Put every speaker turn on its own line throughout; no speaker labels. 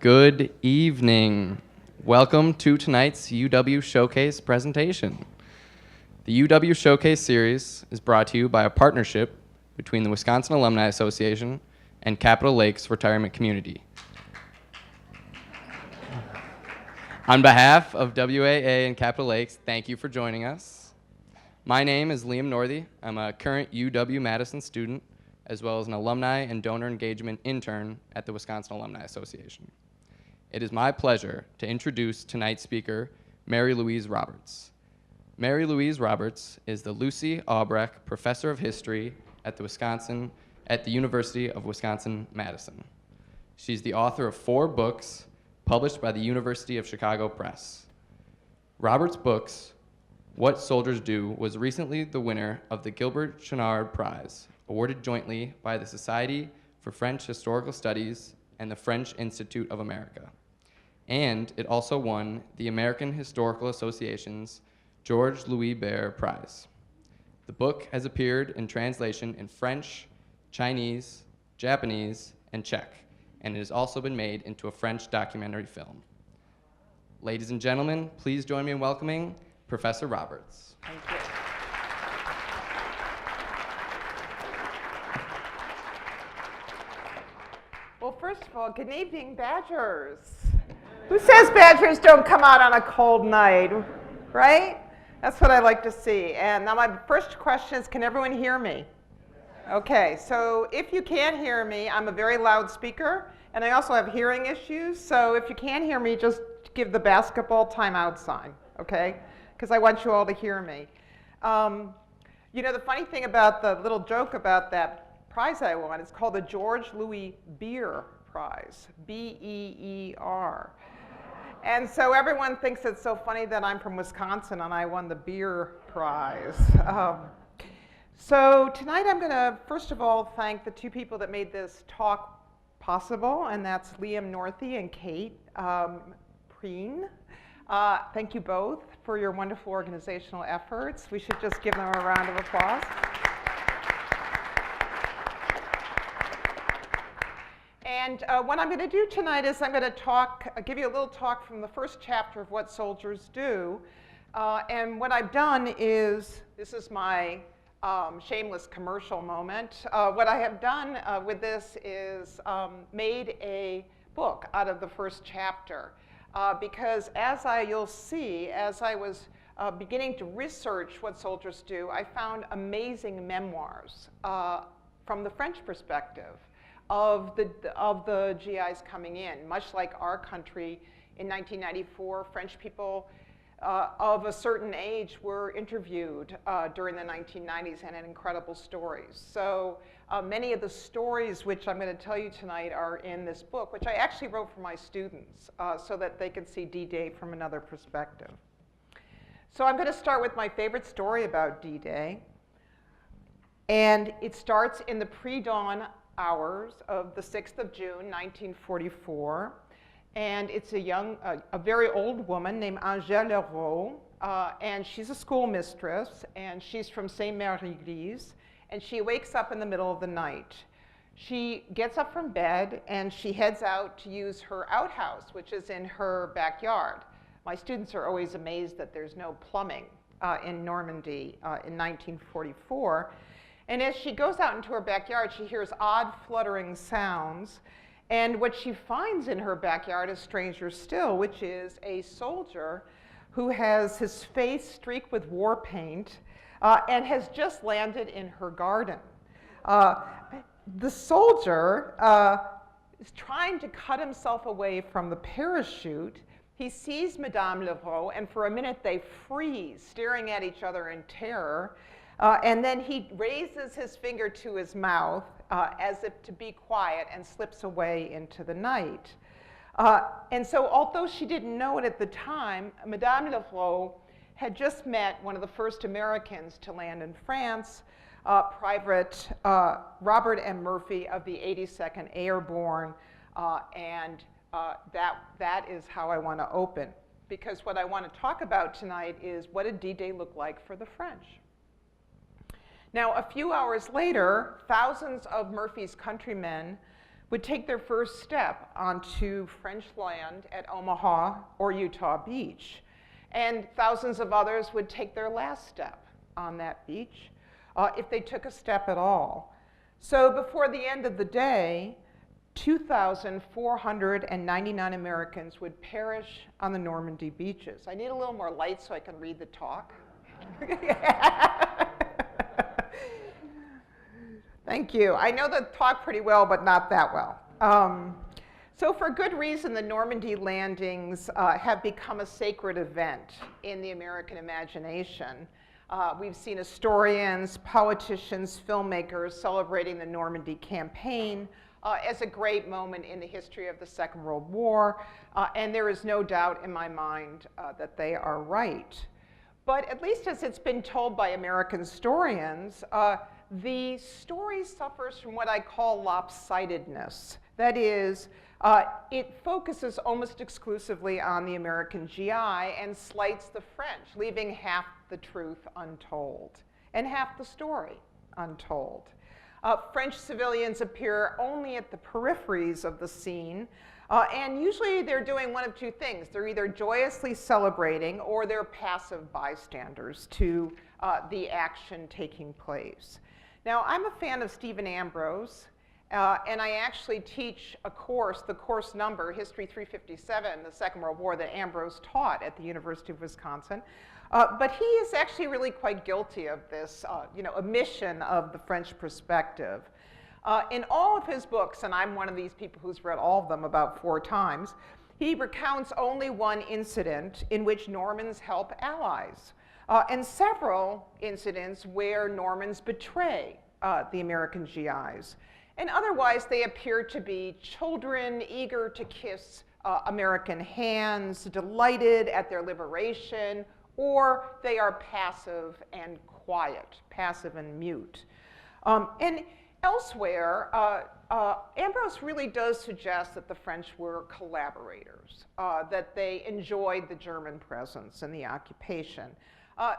Good evening. Welcome to tonight's UW Showcase presentation. The UW Showcase series is brought to you by a partnership between the Wisconsin Alumni Association and Capitol Lakes Retirement Community. On behalf of WAA and Capitol Lakes, thank you for joining us. My name is Liam Northy. I'm a current UW-Madison student, as well as an alumni and donor engagement intern at the Wisconsin Alumni Association. It is my pleasure to introduce tonight's speaker, Mary Louise Roberts. Mary Louise Roberts is the Lucie Aubrac Professor of History at the University of Wisconsin-Madison. She's the author of 4 books published by the University of Chicago Press. Roberts' books, What Soldiers Do, was recently the winner of the Gilbert Chenard Prize, awarded jointly by the Society for French Historical Studies and the French Institute of America. And it also won the American Historical Association's George Louis Baer Prize. The book has appeared in translation in French, Chinese, Japanese, and Czech, and it has also been made into a French documentary film. Ladies and gentlemen, please join me in welcoming Professor Roberts.
Thank you. Well, first of all, good evening, Badgers. Who says Badgers don't come out on a cold night, right? That's what I like to see. And now my first question is, can everyone hear me? Okay, so if you can't hear me, I'm a very loud speaker, and I also have hearing issues, so if you can't hear me, just give the basketball timeout sign, okay? Because I want you all to hear me. You know, the funny thing about the little joke about that prize I won, it's called the George Louis Beer Prize, B-E-E-R. And so everyone thinks it's so funny that I'm from Wisconsin and I won the beer prize. So tonight I'm going to, first of all, thank the 2 people that made this talk possible, and that's Liam Northy and Kate Preen. Thank you both for your wonderful organizational efforts. We should just give them a round of applause. And what I'm going to do tonight is I'm going to give you a little talk from the first chapter of What Soldiers Do. And what I've done is, this is my shameless commercial moment. What I have done with this is made a book out of the first chapter. Because you'll see, as I was beginning to research What Soldiers Do, I found amazing memoirs from the French perspective of the GIs coming in. Much like our country in 1994, French people of a certain age were interviewed during the 1990s and had incredible stories. So many of the stories which I'm going to tell you tonight are in this book, which I actually wrote for my students so that they could see D-Day from another perspective. So I'm going to start with my favorite story about D-Day. And it starts in the pre-dawn hours of the 6th of June, 1944. And it's a very old woman named Angèle Leroux, and she's a schoolmistress, and she's from Saint-Mère-Église, and she wakes up in the middle of the night. She gets up from bed, and she heads out to use her outhouse, which is in her backyard. My students are always amazed that there's no plumbing in Normandy in 1944. And as she goes out into her backyard, she hears odd fluttering sounds. And what she finds in her backyard is stranger still, which is a soldier who has his face streaked with war paint and has just landed in her garden. The soldier is trying to cut himself away from the parachute. He sees Madame Leroux, and for a minute they freeze, staring at each other in terror. And then he raises his finger to his mouth as if to be quiet and slips away into the night. And so although she didn't know it at the time, Madame Leroux had just met one of the first Americans to land in France, Private Robert M. Murphy of the 82nd Airborne. And that is how I want to open. Because what I want to talk about tonight is what did D-Day look like for the French? Now, a few hours later, thousands of Murphy's countrymen would take their first step onto French land at Omaha or Utah Beach. And thousands of others would take their last step on that beach, if they took a step at all. So before the end of the day, 2,499 Americans would perish on the Normandy beaches. I need a little more light so I can read the talk. Thank you. I know the talk pretty well, but not that well. So for good reason, the Normandy landings have become a sacred event in the American imagination. We've seen historians, politicians, filmmakers celebrating the Normandy campaign as a great moment in the history of the Second World War, and there is no doubt in my mind that they are right. But at least as it's been told by American historians, the story suffers from what I call lopsidedness. That is, it focuses almost exclusively on the American GI and slights the French, leaving half the truth untold and half the story untold. French civilians appear only at the peripheries of the scene, and usually they're doing one of two things. They're either joyously celebrating or they're passive bystanders to the action taking place. Now, I'm a fan of Stephen Ambrose, and I actually teach a course, the course number, History 357, the Second World War, that Ambrose taught at the University of Wisconsin. But he is actually really quite guilty of this, omission of the French perspective. In all of his books, and I'm one of these people who's read all of them about 4 times, he recounts only one incident in which Normans help allies, and several incidents where Normans betray the American GIs. And otherwise, they appear to be children eager to kiss American hands, delighted at their liberation, or they are passive and quiet, passive and mute. And elsewhere, Ambrose really does suggest that the French were collaborators, that they enjoyed the German presence and the occupation.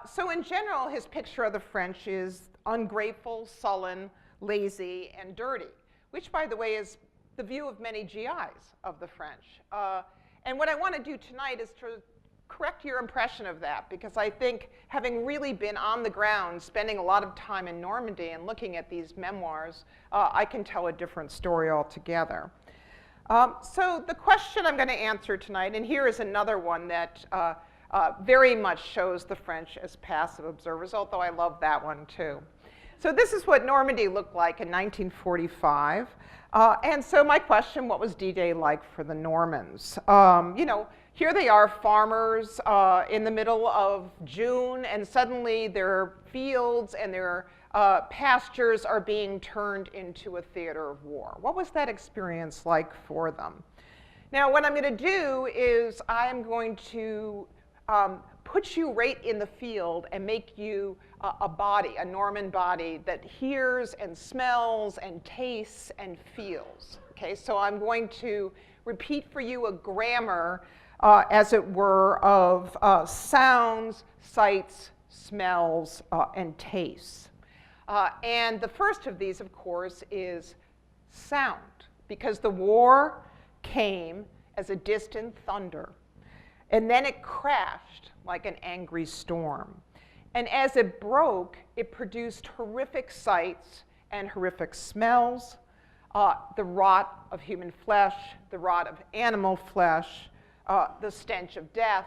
So in general, his picture of the French is ungrateful, sullen, lazy, and dirty, which, by the way, is the view of many GIs of the French. And what I want to do tonight is to correct your impression of that, because I think, having really been on the ground, spending a lot of time in Normandy and looking at these memoirs, I can tell a different story altogether. So the question I'm going to answer tonight, and here is another one that very much shows the French as passive observers, although I love that one too. So this is what Normandy looked like in 1945. And so my question, what was D-Day like for the Normans? Here they are, farmers in the middle of June, and suddenly their fields and their pastures are being turned into a theater of war. What was that experience like for them? Now, what I'm going to do is I'm going to put you right in the field and make you a body, a Norman body that hears and smells and tastes and feels. Okay, so I'm going to repeat for you a grammar, as it were, of sounds, sights, smells, and tastes. And the first of these, of course, is sound, because the war came as a distant thunder. And then it crashed like an angry storm. And as it broke, it produced horrific sights and horrific smells, the rot of human flesh, the rot of animal flesh, the stench of death.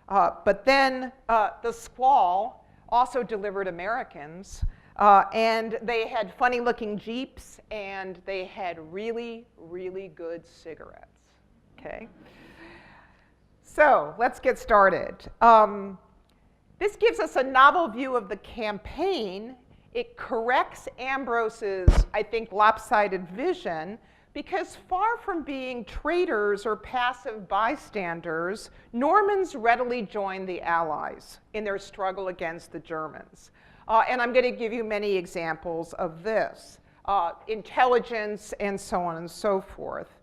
But then the squall also delivered Americans, and they had funny-looking Jeeps, and they had really, really good cigarettes. Okay? So let's get started. This gives us a novel view of the campaign. It corrects Ambrose's, I think, lopsided vision, because far from being traitors or passive bystanders, Normans readily joined the Allies in their struggle against the Germans. And I'm going to give you many examples of this, intelligence and so on and so forth.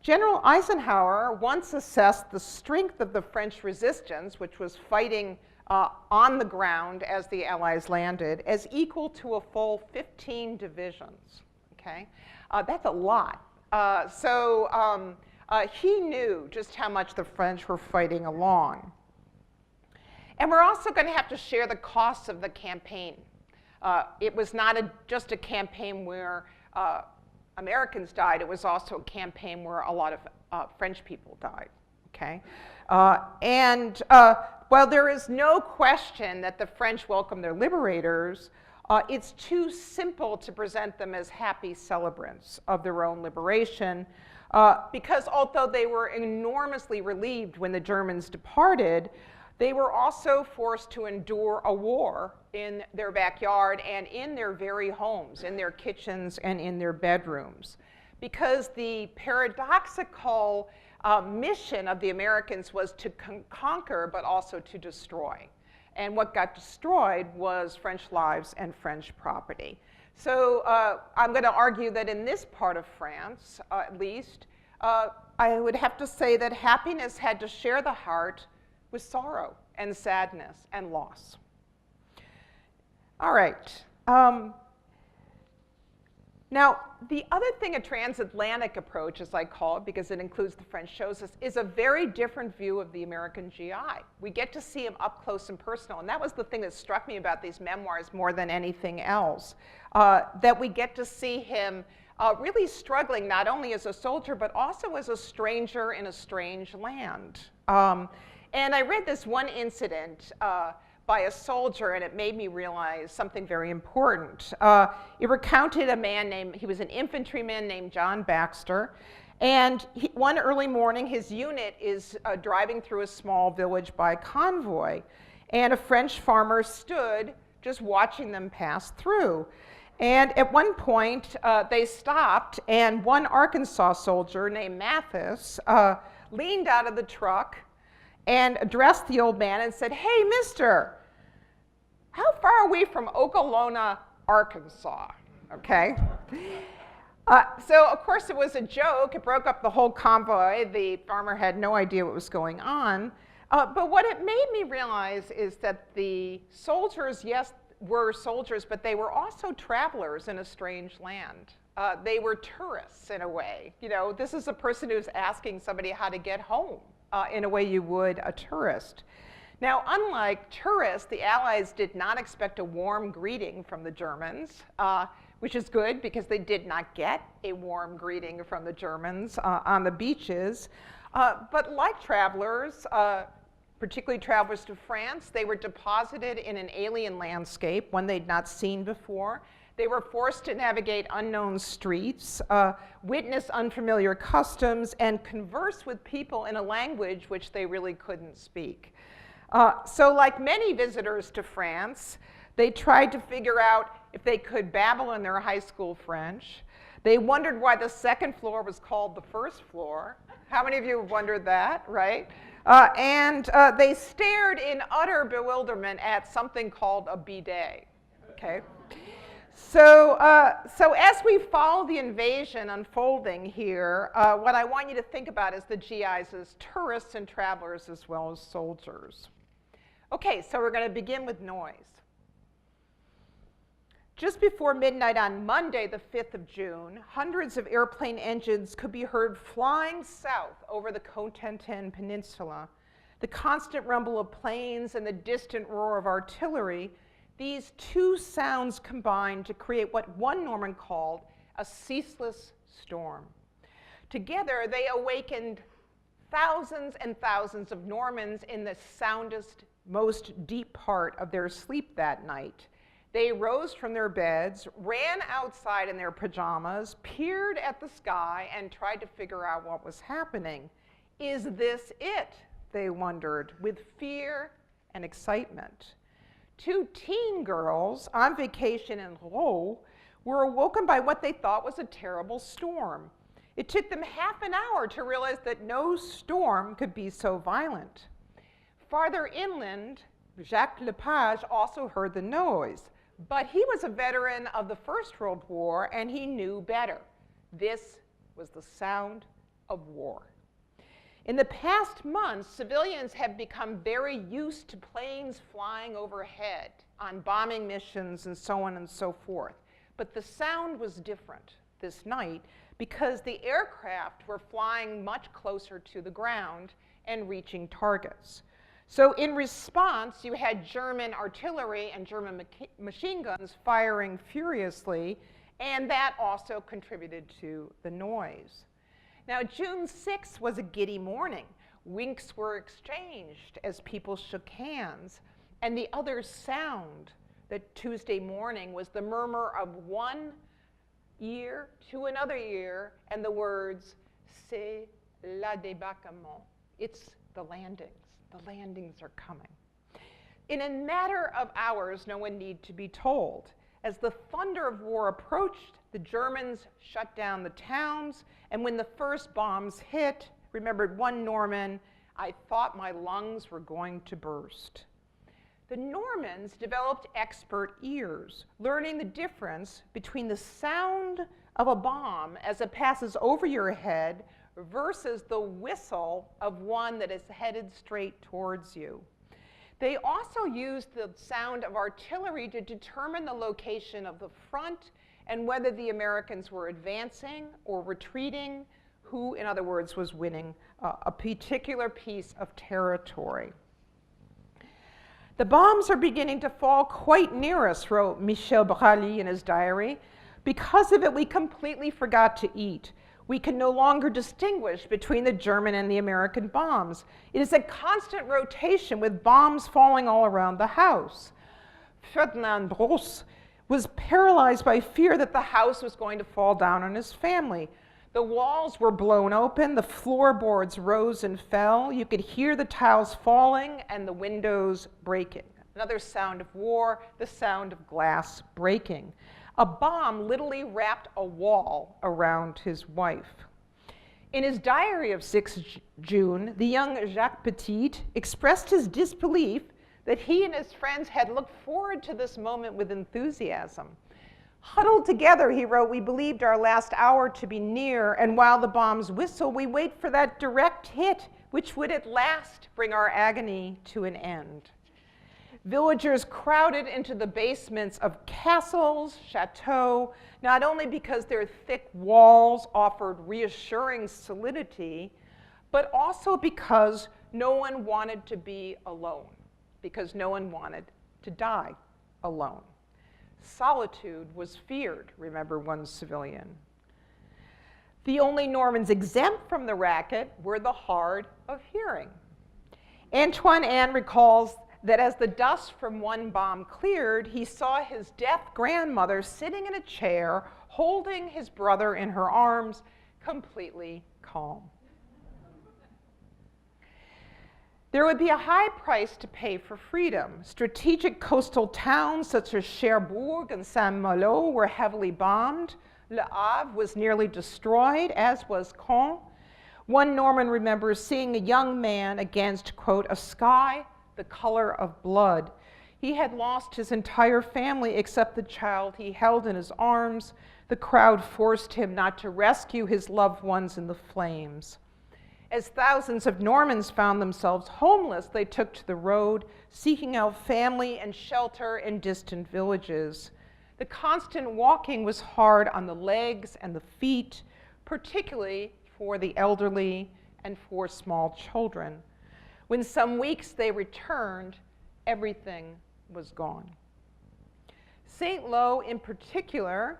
General Eisenhower once assessed the strength of the French resistance, which was fighting on the ground as the Allies landed, as equal to a full 15 divisions. Okay? That's a lot. He knew just how much the French were fighting along. And we're also going to have to share the costs of the campaign. It was not just a campaign where Americans died. It was also a campaign where a lot of French people died. Okay? While there is no question that the French welcomed their liberators, it's too simple to present them as happy celebrants of their own liberation, because although they were enormously relieved when the Germans departed, they were also forced to endure a war in their backyard and in their very homes, in their kitchens and in their bedrooms. Because the paradoxical mission of the Americans was to conquer, but also to destroy. And what got destroyed was French lives and French property. So I'm going to argue that in this part of France, at least, I would have to say that happiness had to share the heart with sorrow and sadness and loss. All right. Now, the other thing a transatlantic approach, as I call it, because it includes the French, shows us, is a very different view of the American GI. We get to see him up close and personal, and that was the thing that struck me about these memoirs more than anything else, that we get to see him really struggling not only as a soldier, but also as a stranger in a strange land. And I read this one incident by a soldier, and it made me realize something very important. It recounted a man he was an infantryman named John Baxter, and one early morning his unit is driving through a small village by convoy, and a French farmer stood just watching them pass through. And at one point they stopped, and one Arkansas soldier named Mathis leaned out of the truck and addressed the old man and said, "Hey, mister, how far are we from Okolona, Arkansas?" Okay. So, of course, it was a joke. It broke up the whole convoy. The farmer had no idea what was going on. But what it made me realize is that the soldiers, yes, were soldiers, but they were also travelers in a strange land. They were tourists in a way. You know, this is a person who's asking somebody how to get home in a way you would a tourist. Now, unlike tourists, the Allies did not expect a warm greeting from the Germans, which is good because they did not get a warm greeting from the Germans on the beaches. But like travelers, particularly travelers to France, they were deposited in an alien landscape, one they'd not seen before. They were forced to navigate unknown streets, witness unfamiliar customs, and converse with people in a language which they really couldn't speak. So like many visitors to France, they tried to figure out if they could babble in their high school French. They wondered why the second floor was called the first floor. How many of you have wondered that, right? And they stared in utter bewilderment at something called a bidet, okay? So as we follow the invasion unfolding here, what I want you to think about is the GIs as tourists and travelers as well as soldiers. Okay, so we're going to begin with noise. Just before midnight on Monday, the 5th of June, hundreds of airplane engines could be heard flying south over the Cotentin Peninsula. The constant rumble of planes and the distant roar of artillery, these two sounds combined to create what one Norman called a ceaseless storm. Together, they awakened thousands and thousands of Normans in the soundest, most deep part of their sleep that night. They rose from their beds, ran outside in their pajamas, peered at the sky, and tried to figure out what was happening. Is this it? They wondered, with fear and excitement. Two teen girls on vacation in Rouen were awoken by what they thought was a terrible storm. It took them half an hour to realize that no storm could be so violent. Farther inland, Jacques Lepage also heard the noise, but he was a veteran of the First World War and he knew better. This was the sound of war. In the past months, civilians have become very used to planes flying overhead on bombing missions and so on and so forth. But the sound was different. this night because the aircraft were flying much closer to the ground and reaching targets. So in response, you had German artillery and German machine guns firing furiously, and that also contributed to the noise. Now, June 6th was a giddy morning. Winks were exchanged as people shook hands, and the other sound that Tuesday morning was the murmur of one ear to another ear and the words, "C'est le débarquement." It's the landings. The landings are coming. In a matter of hours, no one need to be told. As the thunder of war approached, the Germans shut down the towns, and when the first bombs hit, remembered one Norman, "I thought my lungs were going to burst." The Normans developed expert ears, learning the difference between the sound of a bomb as it passes over your head versus the whistle of one that is headed straight towards you. They also used the sound of artillery to determine the location of the front and whether the Americans were advancing or retreating, who, in other words, was winning a particular piece of territory. "The bombs are beginning to fall quite near us," wrote Michel Brally in his diary. "Because of it, we completely forgot to eat. We can no longer distinguish between the German and the American bombs. It is a constant rotation with bombs falling all around the house." Ferdinand Brosse was paralyzed by fear that the house was going to fall down on his family. The walls were blown open, the floorboards rose and fell. You could hear the tiles falling and the windows breaking. Another sound of war, the sound of glass breaking. A bomb literally wrapped a wall around his wife. In his diary of 6 June, the young Jacques Petit expressed his disbelief that he and his friends had looked forward to this moment with enthusiasm. "Huddled together," he wrote, "we believed our last hour to be near, and while the bombs whistle, we wait for that direct hit, which would at last bring our agony to an end." Villagers crowded into the basements of castles, chateaux, not only because their thick walls offered reassuring solidity, but also because no one wanted to be alone, because no one wanted to die alone. Solitude was feared, remember one civilian. The only Normans exempt from the racket were the hard of hearing. Antoine Anne recalls that as the dust from one bomb cleared, he saw his deaf grandmother sitting in a chair, holding his brother in her arms, completely calm. There would be a high price to pay for freedom. Strategic coastal towns such as Cherbourg and Saint-Malo were heavily bombed. Le Havre was nearly destroyed, as was Caen. One Norman remembers seeing a young man against, quote, "a sky the color of blood." He had lost his entire family except the child he held in his arms. The crowd forced him not to rescue his loved ones in the flames. As thousands of Normans found themselves homeless, they took to the road, seeking out family and shelter in distant villages. The constant walking was hard on the legs and the feet, particularly for the elderly and for small children. When some weeks they returned, everything was gone. St. Lo, in particular,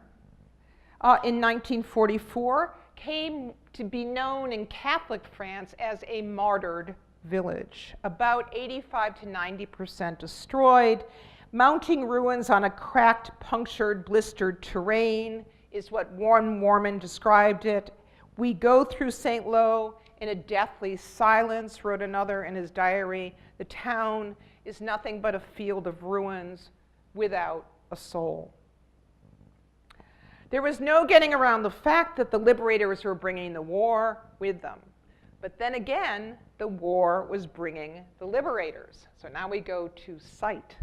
in 1944, came to be known in Catholic France as a martyred village. About 85 to 90% destroyed. Mounting ruins on a cracked, punctured, blistered terrain is what one Mormon described it. "We go through St. Lo in a deathly silence," wrote another in his diary. "The town is nothing but a field of ruins without a soul." There was no getting around the fact that the liberators were bringing the war with them. But then again, the war was bringing the liberators. So now we go to sight.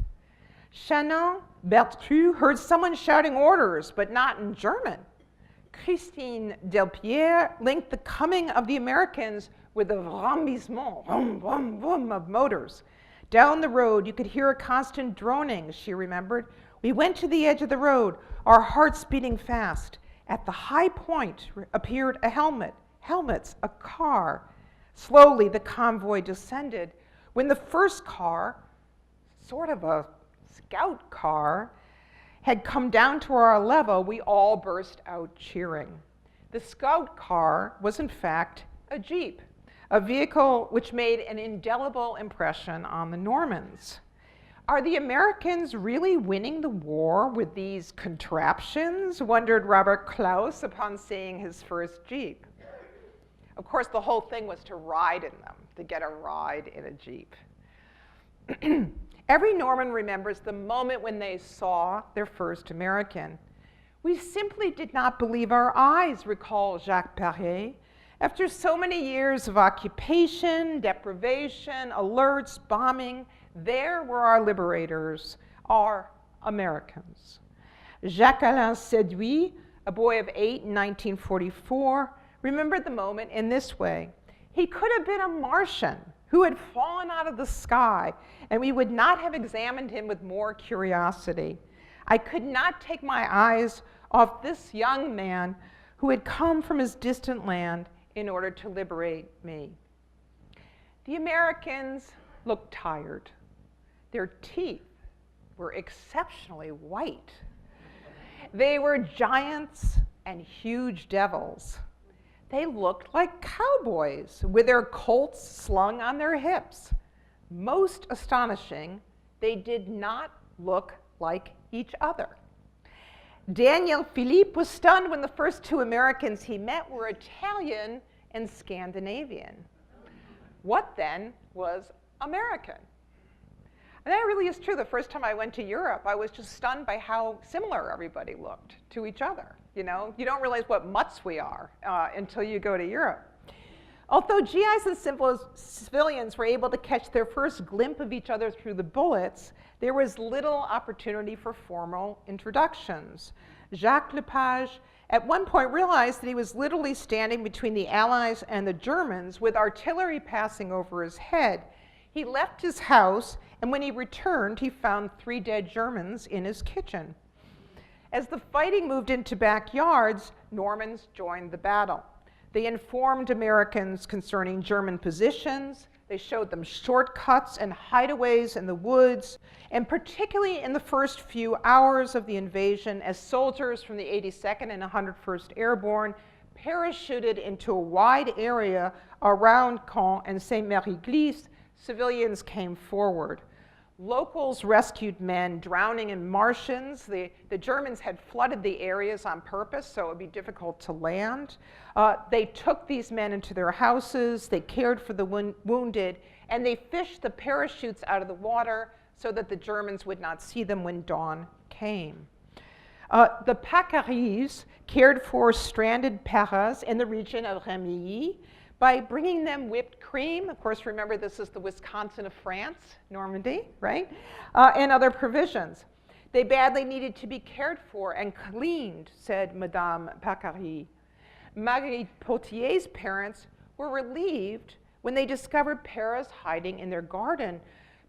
Chanon Berthoud heard someone shouting orders, but not in German. Christine Delpierre linked the coming of the Americans with the vrombissement, vroom, vroom, vroom of motors. Down the road, you could hear a constant droning, she remembered. "We went to the edge of the road, our hearts beating fast. At the high point appeared a helmets, a car. Slowly the convoy descended. When the first car, sort of a scout car, had come down to our level, we all burst out cheering. The scout car was in fact a Jeep, a vehicle which made an indelible impression on the Normans. Are the Americans really winning the war with these contraptions? Wondered Robert Klaus upon seeing his first Jeep. Of course, the whole thing was to ride in them, to get a ride in a Jeep. Every Norman remembers the moment when they saw their first American. We simply did not believe our eyes, recalled Jacques Perret. After so many years of occupation, deprivation, alerts, bombing, there were our liberators, our Americans. Jacques-Alain Séduit, a boy of 8 in 1944, remembered the moment in this way. He could have been a Martian who had fallen out of the sky, and we would not have examined him with more curiosity. I could not take my eyes off this young man who had come from his distant land in order to liberate me. The Americans looked tired. Their teeth were exceptionally white. They were giants and huge devils. They looked like cowboys with their colts slung on their hips. Most astonishing, they did not look like each other. Daniel Philippe was stunned when the first two Americans he met were Italian and Scandinavian. What then was American? And that really is true. The first time I went to Europe, I was just stunned by how similar everybody looked to each other. You know, you don't realize what mutts we are until you go to Europe. Although GIs and civilians were able to catch their first glimpse of each other through the bullets, there was little opportunity for formal introductions. Jacques Lepage at one point realized that he was literally standing between the Allies and the Germans with artillery passing over his head. He left his house, and when he returned, he found 3 dead Germans in his kitchen. As the fighting moved into backyards, Normans joined the battle. They informed Americans concerning German positions. They showed them shortcuts and hideaways in the woods, and particularly in the first few hours of the invasion, as soldiers from the 82nd and 101st Airborne parachuted into a wide area around Caen and Saint-Mary-Glisse, civilians came forward. Locals rescued men drowning in Martians. The Germans had flooded the areas on purpose, so it would be difficult to land. They took these men into their houses, they cared for the wounded, and they fished the parachutes out of the water so that the Germans would not see them when dawn came. The Paccaris cared for stranded Paras in the region of Remilly by bringing them whipped cream. Of course, remember, this is the Wisconsin of France, Normandy, right? And other provisions. They badly needed to be cared for and cleaned, said Madame Paccari. Marguerite Potier's parents were relieved when they discovered Paras hiding in their garden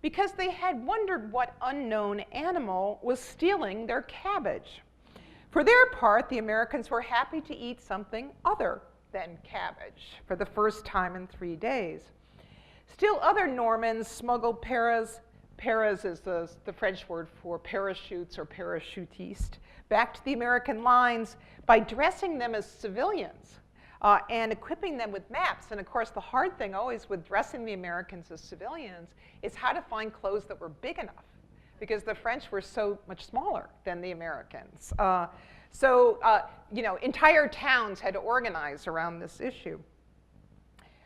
because they had wondered what unknown animal was stealing their cabbage. For their part, the Americans were happy to eat something other than cabbage for the first time in 3 days. Still other Normans smuggled Paras, Paras is the French word for parachutes or parachutiste, back to the American lines by dressing them as civilians and equipping them with maps. And of course, the hard thing always with dressing the Americans as civilians is how to find clothes that were big enough, because the French were so much smaller than the Americans. You know, entire towns had to organize around this issue.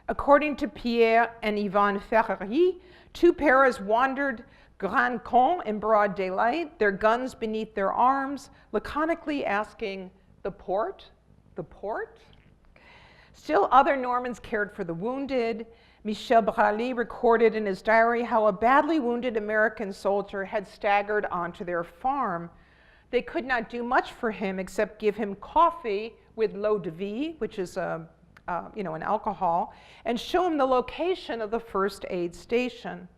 According to Pierre and Yvonne Ferrari, 2 Paras wandered Grand Camp in broad daylight, their guns beneath their arms, laconically asking, "The port? The port?" Still other Normans cared for the wounded. Michel Bralé recorded in his diary how a badly wounded American soldier had staggered onto their farm. They could not do much for him except give him coffee with l'eau de vie, which is an alcohol, and show him the location of the first aid station.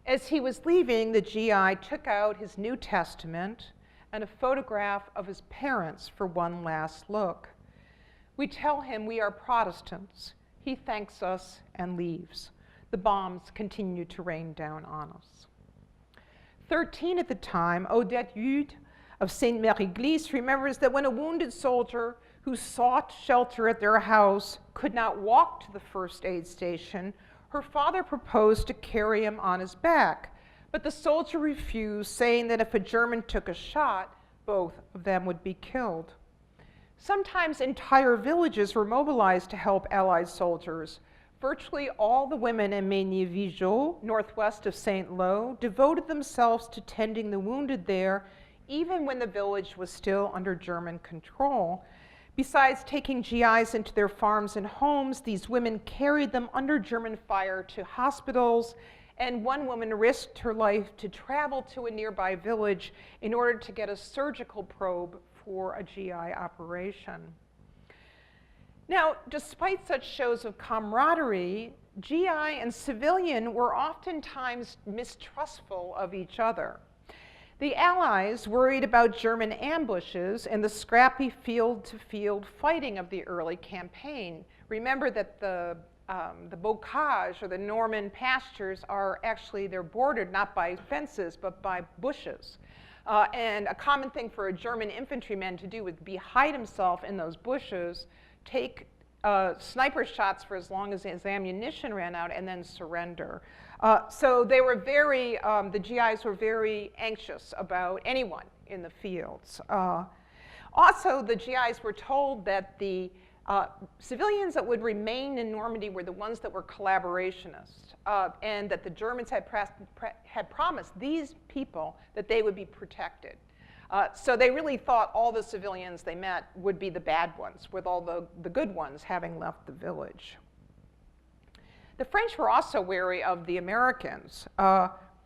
As he was leaving, the GI took out his New Testament, and a photograph of his parents for one last look. We tell him we are Protestants. He thanks us and leaves. The bombs continue to rain down on us. 13 at the time, Odette Eudes of Sainte-Mère-Église remembers that when a wounded soldier who sought shelter at their house could not walk to the first aid station, her father proposed to carry him on his back, but the soldier refused, saying that if a German took a shot, both of them would be killed. Sometimes entire villages were mobilized to help Allied soldiers. Virtually all the women in Meigny-Vigeot, northwest of Saint-Lô, devoted themselves to tending the wounded there, even when the village was still under German control. Besides taking GIs into their farms and homes, these women carried them under German fire to hospitals, and one woman risked her life to travel to a nearby village in order to get a surgical probe for a GI operation. Now, despite such shows of camaraderie, GI and civilian were oftentimes mistrustful of each other. The Allies worried about German ambushes and the scrappy field-to-field fighting of the early campaign. Remember that the bocage, or the Norman pastures, they're bordered not by fences, but by bushes. And a common thing for a German infantryman to do would be hide himself in those bushes, take sniper shots for as long as his ammunition ran out, and then surrender. So they were the GIs were very anxious about anyone in the fields. Also, the GIs were told that the civilians that would remain in Normandy were the ones that were collaborationists, and that the Germans had promised these people that they would be protected. So they really thought all the civilians they met would be the bad ones, with all the good ones having left the village. The French were also wary of the Americans.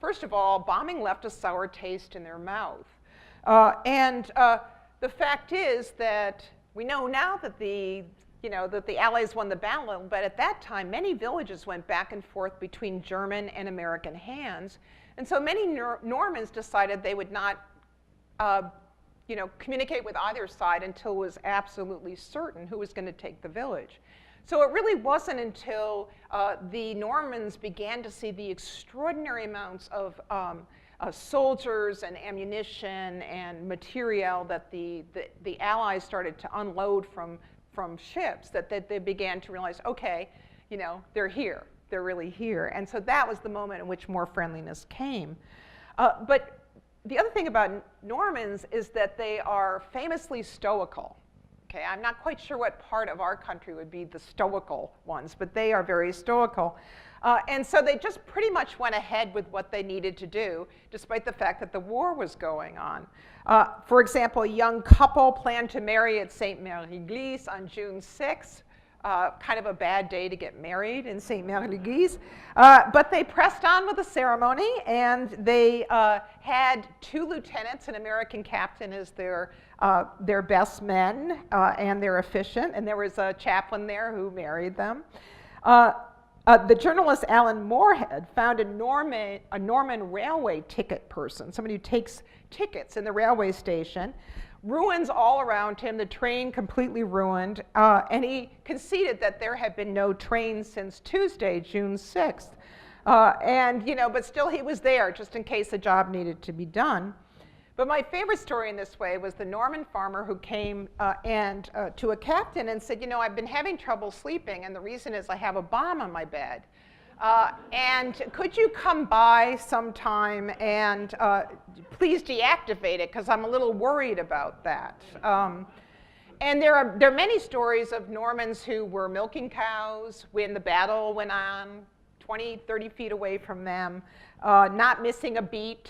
First of all, bombing left a sour taste in their mouth. And the fact is that we know now that the Allies won the battle, but at that time, many villages went back and forth between German and American hands. And so many Normans decided they would not communicate with either side until it was absolutely certain who was going to take the village. So it really wasn't until the Normans began to see the extraordinary amounts of soldiers and ammunition and material that the Allies started to unload from ships that they began to realize, okay, they're here, they're really here. And so that was the moment in which more friendliness came. But the other thing about Normans is that they are famously stoical. Okay, I'm not quite sure what part of our country would be the stoical ones, but they are very stoical. And so they just pretty much went ahead with what they needed to do, despite the fact that the war was going on. For example, a young couple planned to marry at Sainte-Mère-Église on June 6th. Kind of a bad day to get married in Sainte-Mère-Église. But they pressed on with the ceremony, and they had 2 lieutenants, an American captain as their best men and their officiant, and there was a chaplain there who married them. The journalist Alan Moorhead found a Norman railway ticket person, somebody who takes tickets in the railway station. Ruins all around him, the train completely ruined, and he conceded that there had been no train since Tuesday, June 6th. But still he was there just in case the job needed to be done. But my favorite story in this way was the Norman farmer who came to a captain and said, I've been having trouble sleeping, and the reason is I have a bomb on my bed. And could you come by sometime and please deactivate it, because I'm a little worried about that. And there are many stories of Normans who were milking cows when the battle went on, 20, 30 feet away from them, not missing a beat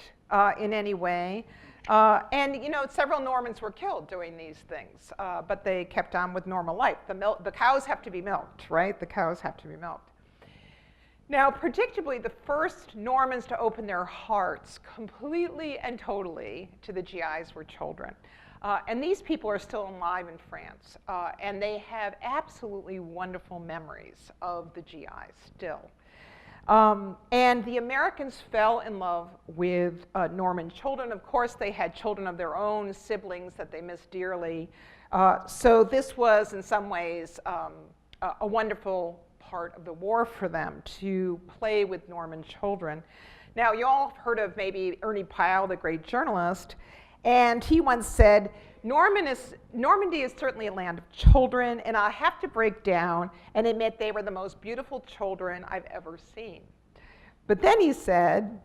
in any way. Several Normans were killed doing these things, but they kept on with normal life. The cows have to be milked, right? The cows have to be milked. Now, predictably, the first Normans to open their hearts completely and totally to the GIs were children. And these people are still alive in France, and they have absolutely wonderful memories of the GIs still. And the Americans fell in love with Norman children. Of course, they had children of their own, siblings that they missed dearly. So this was, in some ways, a wonderful part of the war for them, to play with Norman children. Now, you all have heard of maybe Ernie Pyle, the great journalist, and he once said, Normandy is certainly a land of children, and I have to break down and admit they were the most beautiful children I've ever seen. But then he said,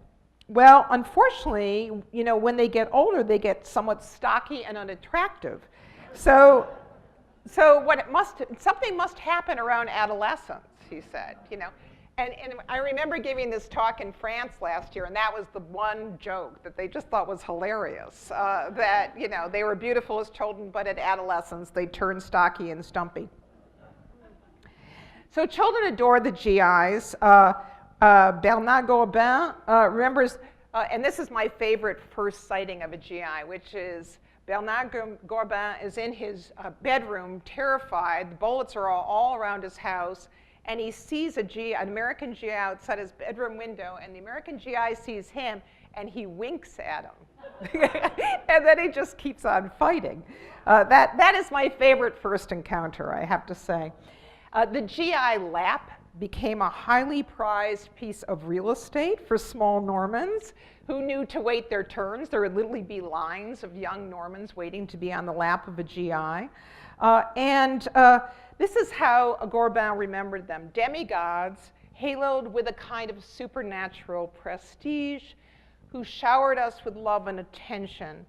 well, unfortunately, you know, when they get older, they get somewhat stocky and unattractive. So something must happen around adolescence, he said, you know. And I remember giving this talk in France last year, and that was the one joke that they just thought was hilarious, that, you know, they were beautiful as children, but at adolescence, they turned stocky and stumpy. So children adored the GIs. Bernard Gorbin remembers, and this is my favorite first sighting of a GI, which is Bernard Gorbin is in his bedroom, terrified. The bullets are all around his house. And he sees an American GI outside his bedroom window, and the American GI sees him, and he winks at him. And then he just keeps on fighting. That is my favorite first encounter, I have to say. The GI lap became a highly prized piece of real estate for small Normans who knew to wait their turns. There would literally be lines of young Normans waiting to be on the lap of a GI. This is how Gorbin remembered them: demigods haloed with a kind of supernatural prestige who showered us with love and attention.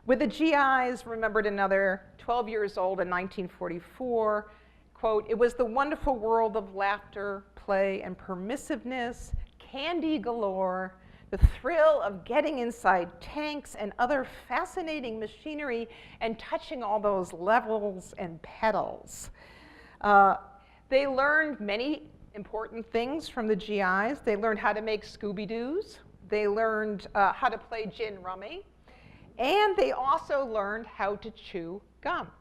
With the GIs, remembered another 12 years old in 1944, quote, "It was the wonderful world of laughter, play, and permissiveness, candy galore, the thrill of getting inside tanks and other fascinating machinery and touching all those levels and pedals." They learned many important things from the GIs. They learned how to make Scooby-Doos. They learned how to play gin rummy. And they also learned how to chew gum.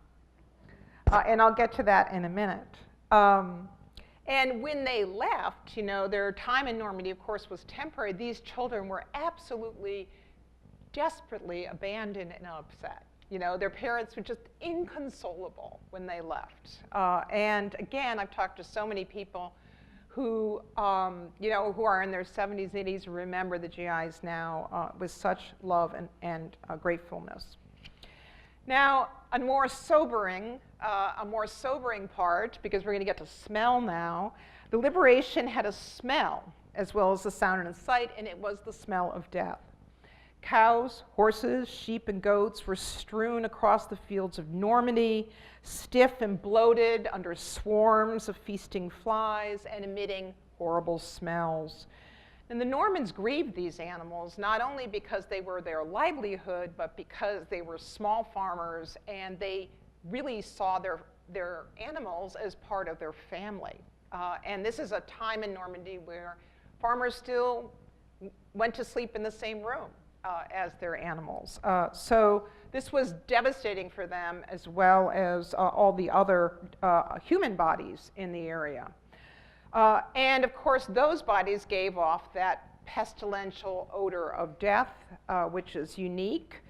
And I'll get to that in a minute. And when they left, you know, their time in Normandy, of course, was temporary. These children were absolutely, desperately abandoned and upset. You know, their parents were just inconsolable when they left. And again, I've talked to so many people who, you know, who are in their 70s, 80s, and remember the GIs now with such love and gratefulness. Now, a more sobering part, because we're going to get to smell now. The liberation had a smell as well as a sound and a sight, and it was the smell of death. Cows, horses, sheep, and goats were strewn across the fields of Normandy, stiff and bloated under swarms of feasting flies and emitting horrible smells. And the Normans grieved these animals, not only because they were their livelihood, but because they were small farmers and they really saw their animals as part of their family. And this is a time in Normandy where farmers still went to sleep in the same room as their animals. So this was devastating for them, as well as all the other human bodies in the area. And of course, those bodies gave off that pestilential odor of death, which is unique.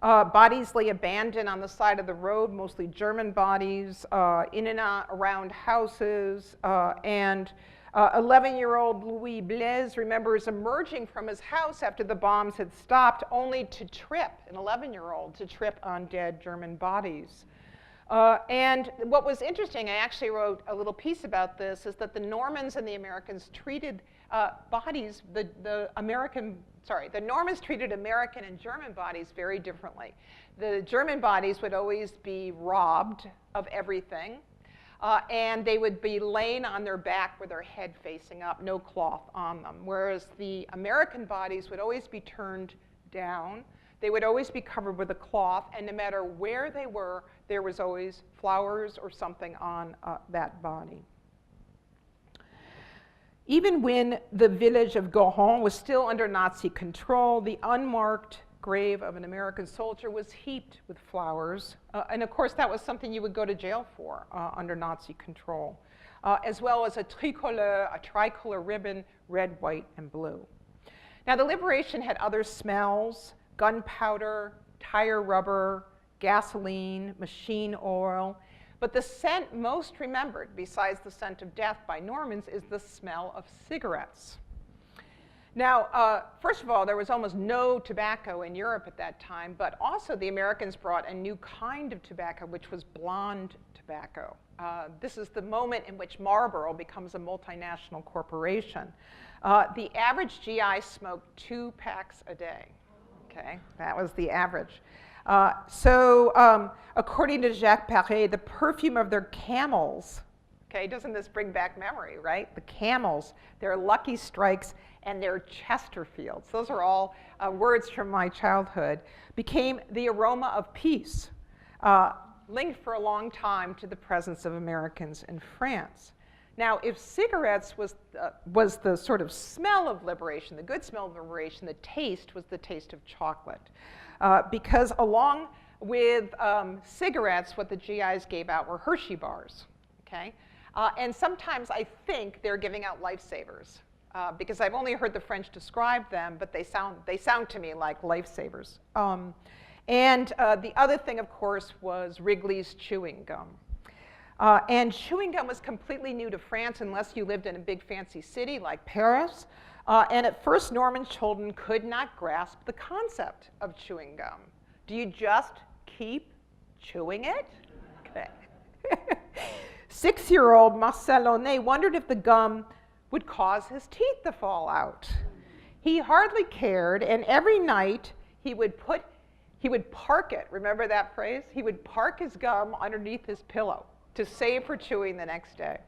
Bodies lay abandoned on the side of the road, mostly German bodies, in and around houses, and 11-year-old Louis Blaise remembers emerging from his house after the bombs had stopped, only to trip, an 11-year-old, to trip on dead German bodies. And what was interesting, I actually wrote a little piece about this, is that the Normans and the Americans treated bodies, the Normans treated American and German bodies very differently. The German bodies would always be robbed of everything. And they would be laying on their back with their head facing up, no cloth on them. Whereas the American bodies would always be turned down. They would always be covered with a cloth, and no matter where they were, there was always flowers or something on that body. Even when the village of Goron was still under Nazi control, the unmarked grave of an American soldier was heaped with flowers. And of course, that was something you would go to jail for under Nazi control. as well as a tricolor ribbon, red, white, and blue. Now, the liberation had other smells: gunpowder, tire rubber, gasoline, machine oil. But the scent most remembered, besides the scent of death by Normans, is the smell of cigarettes. Now, first of all, there was almost no tobacco in Europe at that time, but also the Americans brought a new kind of tobacco, which was blonde tobacco. This is the moment in which Marlboro becomes a multinational corporation. The average GI smoked 2 packs a day. Okay, that was the average. According to Jacques Paré, the perfume of their camels, okay, doesn't this bring back memory, right? The camels, their Lucky Strikes, and their Chesterfields, those are all words from my childhood, became the aroma of peace, linked for a long time to the presence of Americans in France. Now, if cigarettes was the sort of smell of liberation, the good smell of liberation, the taste was the taste of chocolate. Because along with cigarettes, what the GIs gave out were Hershey bars, okay? And sometimes I think they're giving out lifesavers, because I've only heard the French describe them, but they sound to me like lifesavers. And the other thing, of course, was Wrigley's chewing gum. And chewing gum was completely new to France unless you lived in a big fancy city like Paris. And at first, Norman children could not grasp the concept of chewing gum. Do you just keep chewing it? Okay. 6-year-old Marcel Launay wondered if the gum would cause his teeth to fall out. He hardly cared, and every night he would park it. Remember that phrase? He would park his gum underneath his pillow to save for chewing the next day.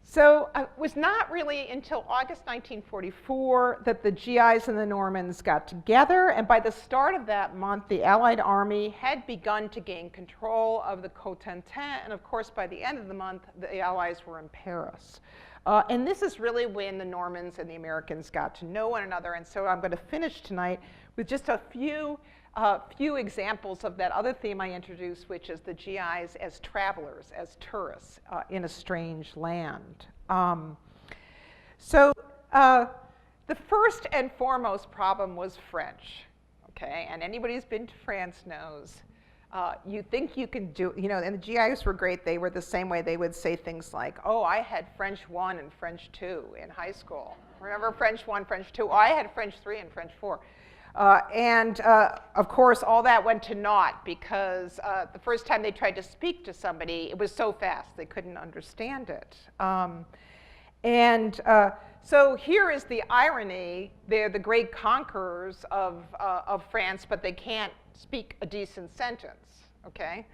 So it was not really until August 1944 that the GIs and the Normans got together, and by the start of that month, the Allied army had begun to gain control of the Cotentin, and of course, by the end of the month, the Allies were in Paris. And this is really when the Normans and the Americans got to know one another, and so I'm going to finish tonight with just a few examples of that other theme I introduced, which is the GIs as travelers, as tourists in a strange land. The first and foremost problem was French, okay? And anybody who's been to France knows you think you can do, and the GIs were great. They were the same way. They would say things like, oh, I had French 1 and French 2 in high school. Remember French 1, French 2? Oh, I had French 3 and French 4. Of course, all that went to naught because the first time they tried to speak to somebody, it was so fast they couldn't understand it. So here is the irony. They're the great conquerors of France, but they can't speak a decent sentence, okay?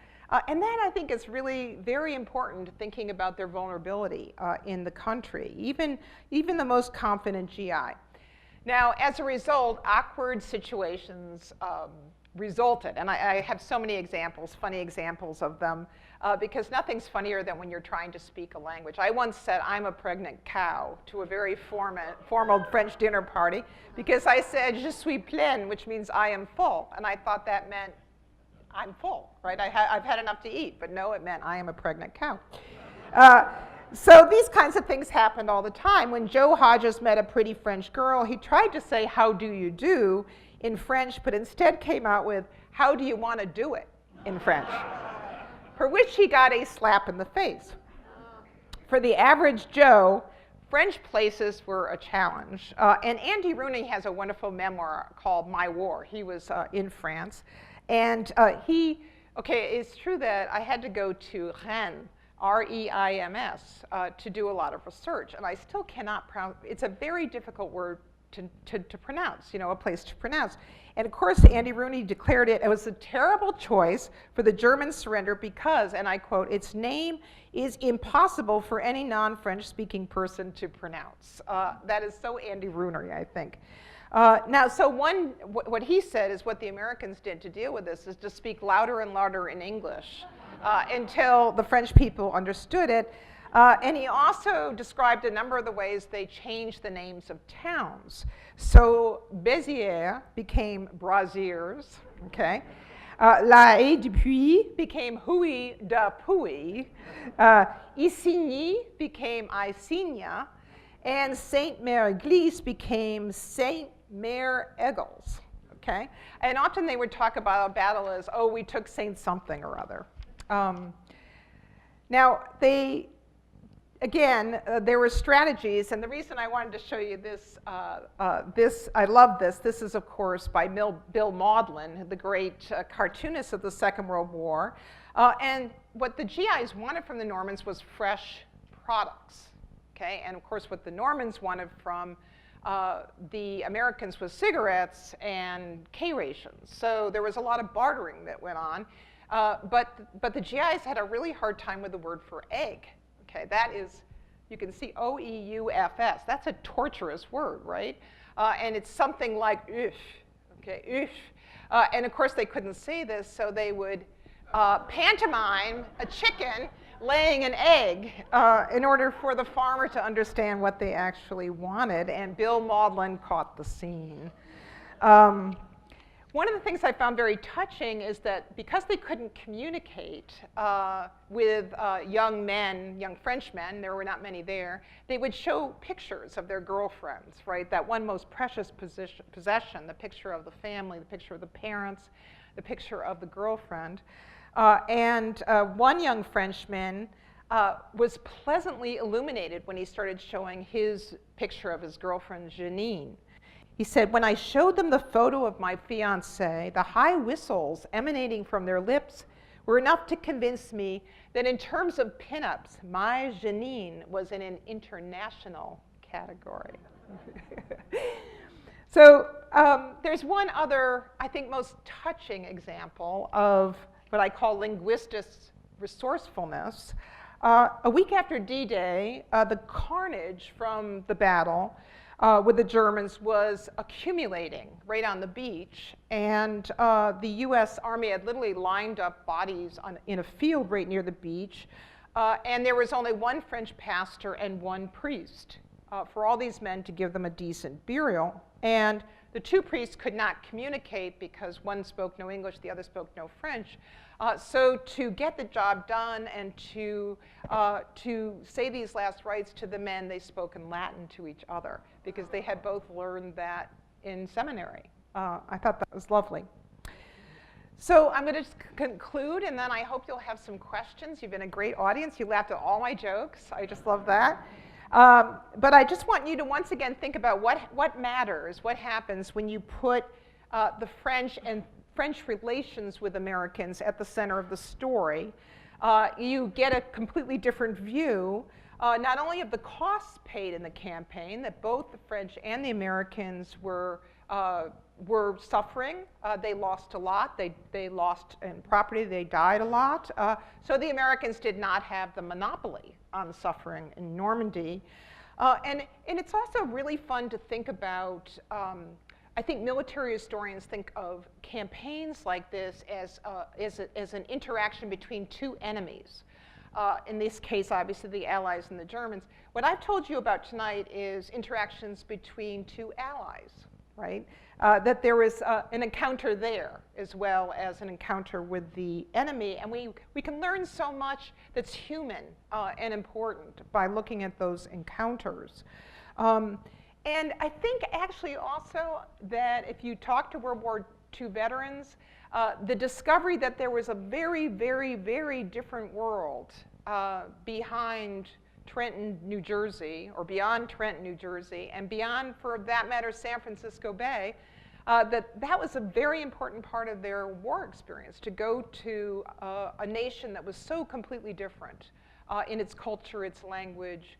And that, I think, is really very important, thinking about their vulnerability in the country, even the most confident GI. Now, as a result, awkward situations resulted, and I have so many examples, funny examples of them, because nothing's funnier than when you're trying to speak a language. I once said, I'm a pregnant cow, to a very formal French dinner party, because I said, je suis pleine, which means I am full, and I thought that meant I'm full, right? I've had enough to eat, but no, it meant I am a pregnant cow. So these kinds of things happened all the time. When Joe Hodges met a pretty French girl, he tried to say, how do you do, in French, but instead came out with, how do you want to do it, in French, for which he got a slap in the face. For the average Joe, French places were a challenge. And Andy Rooney has a wonderful memoir called My War. He was in France. And it's true that I had to go to Rennes, R-E-I-M-S, to do a lot of research. And I still cannot pronounce, it's a very difficult word to pronounce, a place to pronounce. And of course, Andy Rooney declared it was a terrible choice for the German surrender because, and I quote, its name is impossible for any non-French speaking person to pronounce. That is so Andy Rooney, I think. What he said is what the Americans did to deal with this is to speak louder and louder in English until the French people understood it. And he also described a number of the ways they changed the names of towns. So Béziers became Braziers, okay? La Haye du Puy became Huey de Puy. Isigny became Isigna. And Saint Mère Église became Saint Mère Eagles. Okay? And often they would talk about a battle as, oh, we took Saint something or other. Now, again, there were strategies, and the reason I wanted to show you this, I love this. This is, of course, by Bill Maudlin, the great cartoonist of the Second World War. And what the GIs wanted from the Normans was fresh products. Okay? And, of course, what the Normans wanted from the Americans was cigarettes and K-rations. So there was a lot of bartering that went on. But the GIs had a really hard time with the word for egg. Okay, that is, you can see O-E-U-F-S. That's a torturous word, right? And it's something like "oof," okay, "oof." And of course they couldn't say this, so they would pantomime a chicken laying an egg in order for the farmer to understand what they actually wanted, and Bill Maudlin caught the scene. One of the things I found very touching is that because they couldn't communicate with young men, young Frenchmen, there were not many there, they would show pictures of their girlfriends, right? That one most precious possession, the picture of the family, the picture of the parents, the picture of the girlfriend. And one young Frenchman was pleasantly illuminated when he started showing his picture of his girlfriend, Janine. He said, when I showed them the photo of my fiancée, the high whistles emanating from their lips were enough to convince me that in terms of pinups, my Janine was in an international category. So there's one other, I think, most touching example of what I call linguistic resourcefulness. A week after D-Day, the carnage from the battle with the Germans was accumulating right on the beach, and the US Army had literally lined up bodies in a field right near the beach, and there was only one French pastor and one priest for all these men to give them a decent burial. And the two priests could not communicate because one spoke no English, the other spoke no French. So to get the job done and to say these last rites to the men, they spoke in Latin to each other because they had both learned that in seminary. I thought that was lovely. So I'm going to conclude, and then I hope you'll have some questions. You've been a great audience. You laughed at all my jokes. I just love that. But I just want you to once again think about what matters, what happens when you put the French and French relations with Americans at the center of the story. You get a completely different view, not only of the costs paid in the campaign, that both the French and the Americans were suffering. They lost a lot. They lost in property. They died a lot. So the Americans did not have the monopoly on suffering in Normandy. And it's also really fun to think about. I think military historians think of campaigns like this as an interaction between two enemies. In this case, obviously, the Allies and the Germans. What I've told you about tonight is interactions between two allies, right? That there is an encounter there as well as an encounter with the enemy. And we can learn so much that's human and important by looking at those encounters. And I think actually also that if you talk to World War II veterans, the discovery that there was a very, very, very different world behind Trenton, New Jersey, or beyond Trenton, New Jersey, and beyond, for that matter, San Francisco Bay, that was a very important part of their war experience, to go to a nation that was so completely different in its culture, its language,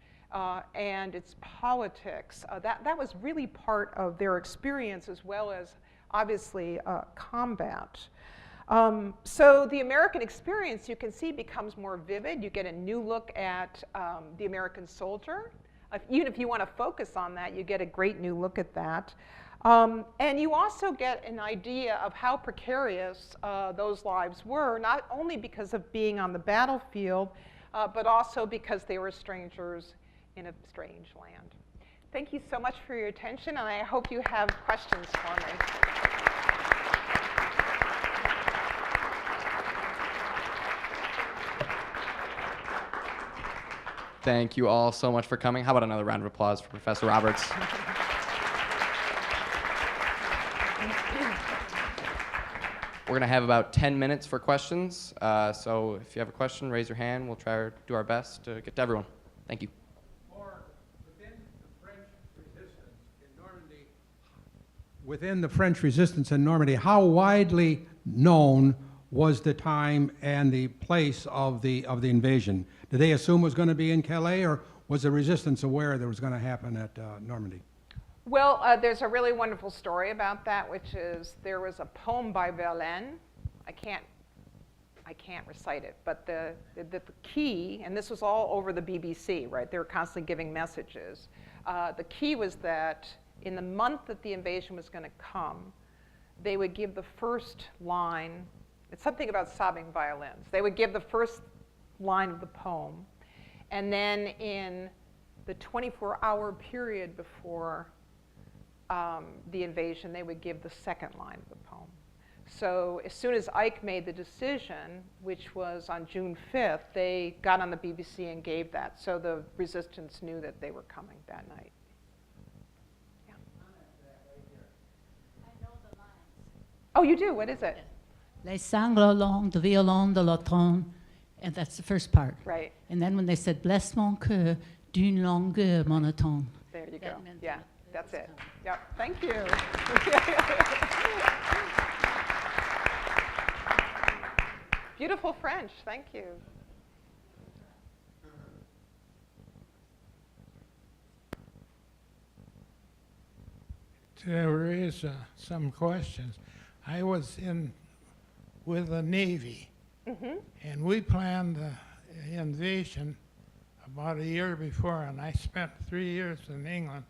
and its politics. That was really part of their experience, as well as, obviously, combat. So the American experience, you can see, becomes more vivid. You get a new look at the American soldier. Even if you want to focus on that, you get a great new look at that. And you also get an idea of how precarious those lives were, not only because of being on the battlefield, but also because they were strangers in a strange land. Thank you so much for your attention, and I hope you have questions for me.
Thank you all so much for coming. How about another round of applause for Professor Roberts? We're going to have about 10 minutes for questions. So if you have a question, raise your hand. We'll try to do our best to get to everyone. Thank you.
Within the French resistance in Normandy, how widely known was the time and the place of the invasion? Did they assume it was going to be in Calais, or was the resistance aware that it was going to happen at Normandy?
Well, there's a really wonderful story about that, which is there was a poem by Verlaine. I can't recite it, but the key, and this was all over the BBC, right? They were constantly giving messages. The key was that in the month that the invasion was going to come, they would give the first line. It's something about sobbing violins. They would give the first line of the poem, and then in the 24-hour period before the invasion, they would give the second line of the poem. So as soon as Ike made the decision, which was on June 5th, they got on the BBC and gave that. So the resistance knew that they were coming that night. Yeah.
I know the lines.
Oh, you do? What is it?
Les sanglots longs de violon de l'automne, and that's the first part.
Right.
And then when they said, blesse mon cœur d'une longueur monotone.
There you go.
That meant
Yeah,
that
that's
was
it.
coming.
Yep, thank you. Beautiful French, thank you.
To raise some questions, I was with the Navy, and we planned the invasion about a year before, and I spent 3 years in England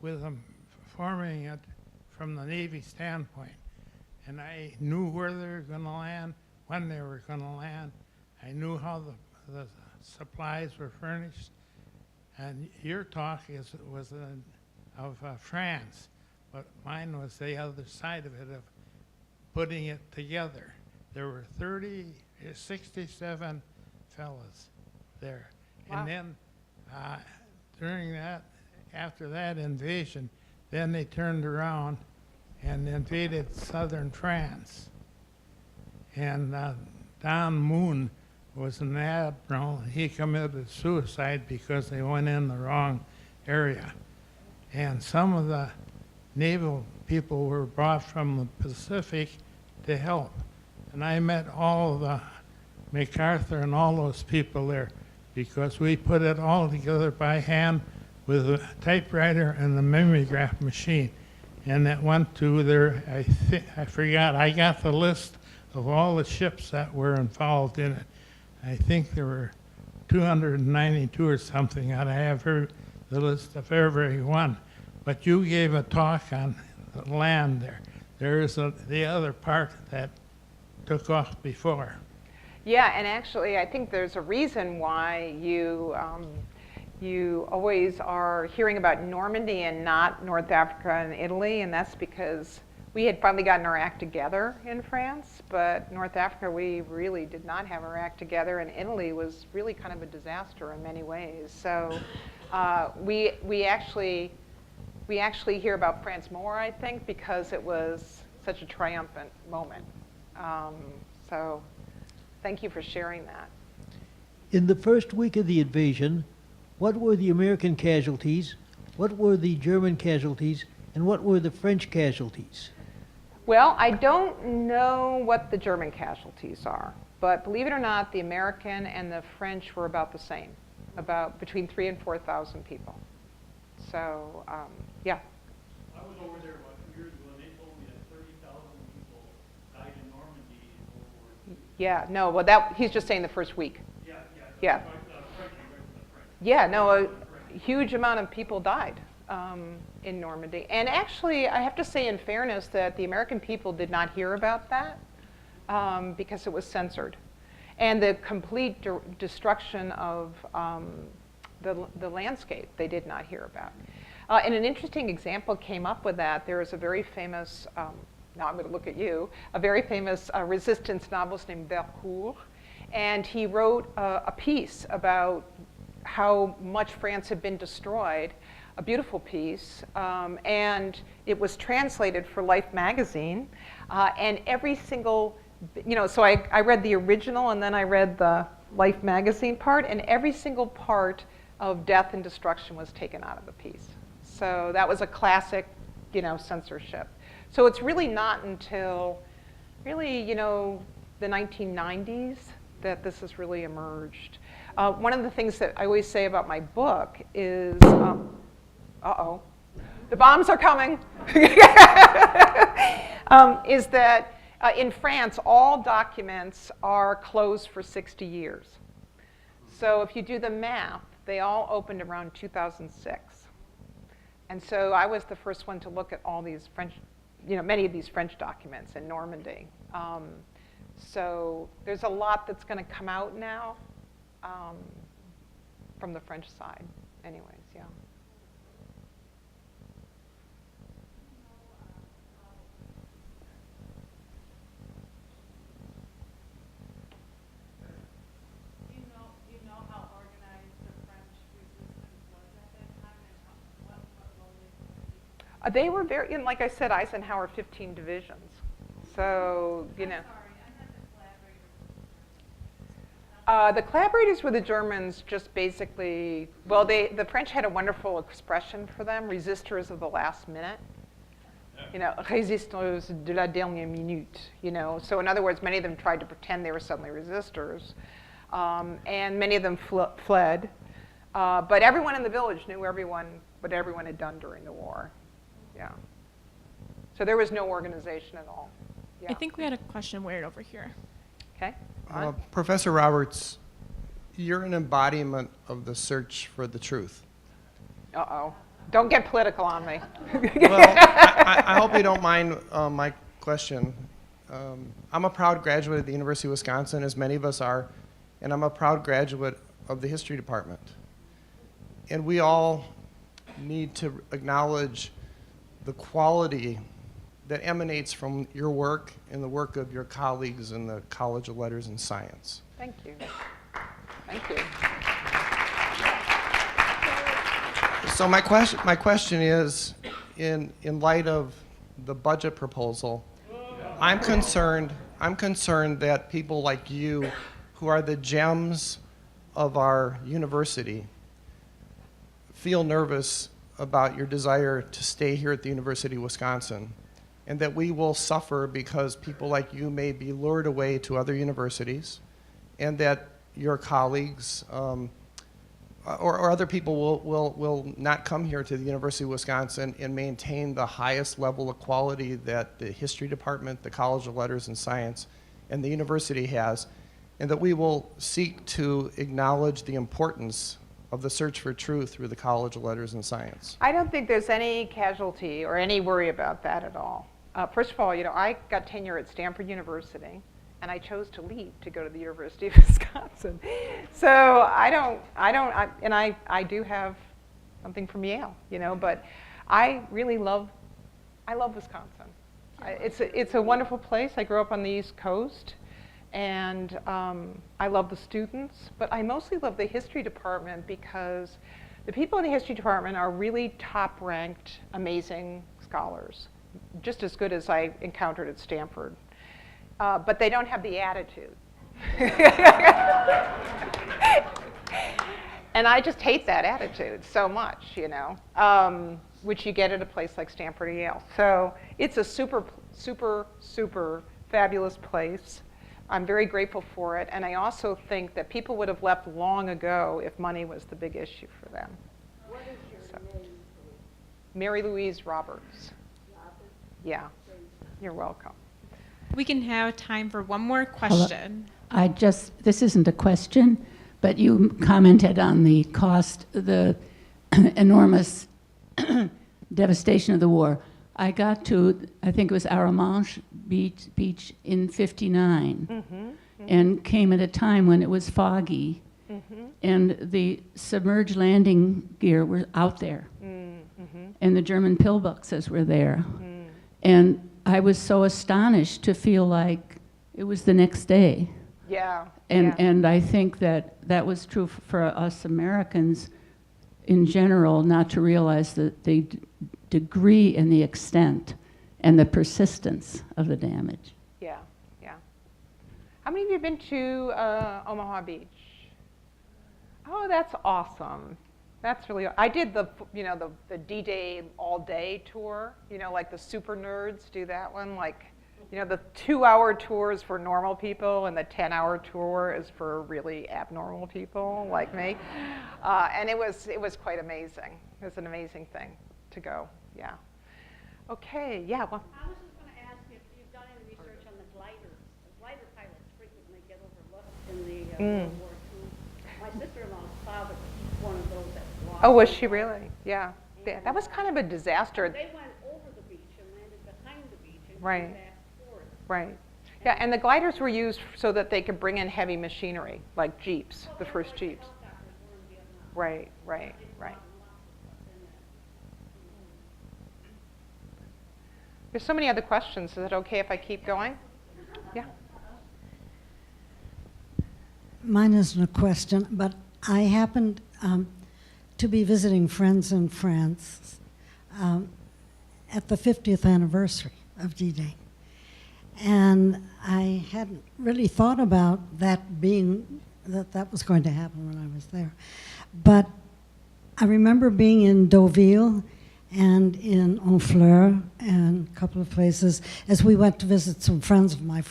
with them forming it from the Navy standpoint. And I knew where they were going to land, when they were going to land. I knew how the supplies were furnished. And your talk was of France, but mine was the other side of it, of putting it together. There were 67 fellas there.
Wow.
And then during that, after that invasion, then they turned around and invaded southern France. And Don Moon was an admiral, and he committed suicide because they went in the wrong area. And some of the naval people were brought from the Pacific to help. And I met all the MacArthur and all those people there because we put it all together by hand with a typewriter and the mimeograph machine. And that went to there, I forgot, I got the list of all the ships that were involved in it. I think there were 292 or something. I have the list of every one. But you gave a talk on the land there. There is the other part that took off before.
Yeah, and actually, I think there's a reason why you always are hearing about Normandy and not North Africa and Italy, and that's because we had finally gotten our act together in France, but North Africa, we really did not have our act together, and Italy was really kind of a disaster in many ways. So we actually hear about France more, I think, because it was such a triumphant moment. So thank you for sharing that.
In the first week of the invasion, what were the American casualties, what were the German casualties, and what were the French casualties?
Well, I don't know what the German casualties are, but believe it or not, the American and the French were about the same, about between 3,000 and 4,000 people. So, yeah.
I was over there about 2 years ago, and they told me that 30,000 people died in Normandy in World War II.
Yeah, no, well, he's just saying the first week. Yeah. Yeah, no, a huge amount of people died in Normandy. And actually, I have to say in fairness that the American people did not hear about that because it was censored. And the complete destruction of the landscape they did not hear about. And an interesting example came up with that. There is a very famous, now I'm going to look at you, a very famous resistance novelist named Vercourt. And he wrote a piece about how much France had been destroyed, a beautiful piece, and it was translated for Life magazine, and every single, so I read the original and then I read the Life magazine part, and every single part of death and destruction was taken out of the piece. So that was a classic, censorship. So it's really not until really, the 1990s that this has really emerged. One of the things that I always say about my book is, uh-oh, the bombs are coming, is that in France, all documents are closed for 60 years. So if you do the math, they all opened around 2006. And so I was the first one to look at all these French, many of these French documents in Normandy. So there's a lot that's going to come out now from the French side. Anyways, yeah.
Do you know how organized the French resistance was at that time, and what role they played?
They were very, like I said, Eisenhower 15 divisions. So,
Sorry, I meant the collaborators.
The collaborators with the Germans just basically, well, the French had a wonderful expression for them, resistors of the last minute. Résisteurs de la dernière minute, So in other words, many of them tried to pretend they were suddenly resistors. And many of them fled. But everyone in the village knew what everyone had done during the war. Yeah. So there was no organization at all. Yeah.
I think we had a question way over here.
Okay.
Professor Roberts, you're an embodiment of the search for the truth.
Uh-oh. Don't get political on me.
Well, I hope you don't mind my question. I'm a proud graduate of the University of Wisconsin, as many of us are, and I'm a proud graduate of the history department. And we all need to acknowledge the quality that emanates from your work and the work of your colleagues in the College of Letters and Science.
Thank you. Thank you.
So my question is, in light of the budget proposal, I'm concerned that people like you, who are the gems of our university, feel nervous about your desire to stay here at the University of Wisconsin, and that we will suffer because people like you may be lured away to other universities, and that your colleagues or other people will not come here to the University of Wisconsin and maintain the highest level of quality that the history department, the College of Letters and Science, and the university has, and that we will seek to acknowledge the importance of the search for truth through the College of Letters and Science.
I don't think there's any casualty or any worry about that at all. First of all, I got tenure at Stanford University, and I chose to leave to go to the University of Wisconsin. So I do have something from Yale, but I really love Wisconsin. It's a wonderful place. I grew up on the East Coast, and I love the students, but I mostly love the history department because the people in the history department are really top-ranked, amazing scholars, just as good as I encountered at Stanford. But they don't have the attitude. And I just hate that attitude so much, which you get at a place like Stanford or Yale. So it's a super, super, super fabulous place. I'm very grateful for it. And I also think that people would have left long ago if money was the big issue for them.
What is your name?
Mary Louise Roberts. Yeah, you're welcome.
We can have time for one more question.
This isn't a question, but you commented on the cost, the enormous devastation of the war. I got to, I think it was Arromanches Beach in '59, and came at a time when it was foggy, and the submerged landing gear were out there, and the German pillboxes were there. And I was so astonished to feel like it was the next day.
Yeah.
And,
yeah.
and I think that that was true for us Americans in general, not to realize that the degree and the extent and the persistence of the damage.
Yeah, yeah. How many of you have been to Omaha Beach? Oh, that's awesome. That's really, I did the D-Day all-day tour, like the super nerds do that one, like, the 2-hour tour is for normal people and the 10-hour tour is for really abnormal people like me. And it was quite amazing. It was an amazing thing to go, yeah. Okay, yeah, well.
I was just going to ask if you've done any research on the gliders. The glider pilots frequently get overlooked in the World War II. My sister-in-law's father was one of those that lost.
Oh, was she really? Yeah. Yeah. That was kind of a disaster.
They went over the beach and landed behind the beach and
Right.
came back for it.
Right. Yeah, and the gliders were used so that they could bring in heavy machinery, like Jeeps, the first Jeeps. Right, right, right. There's so many other questions. Is it okay if I keep going? Yeah.
Mine isn't a question, but I happened to be visiting friends in France at the 50th anniversary of D-Day. And I hadn't really thought about that that was going to happen when I was there. But I remember being in Deauville and in Honfleur and a couple of places as we went to visit some friends of my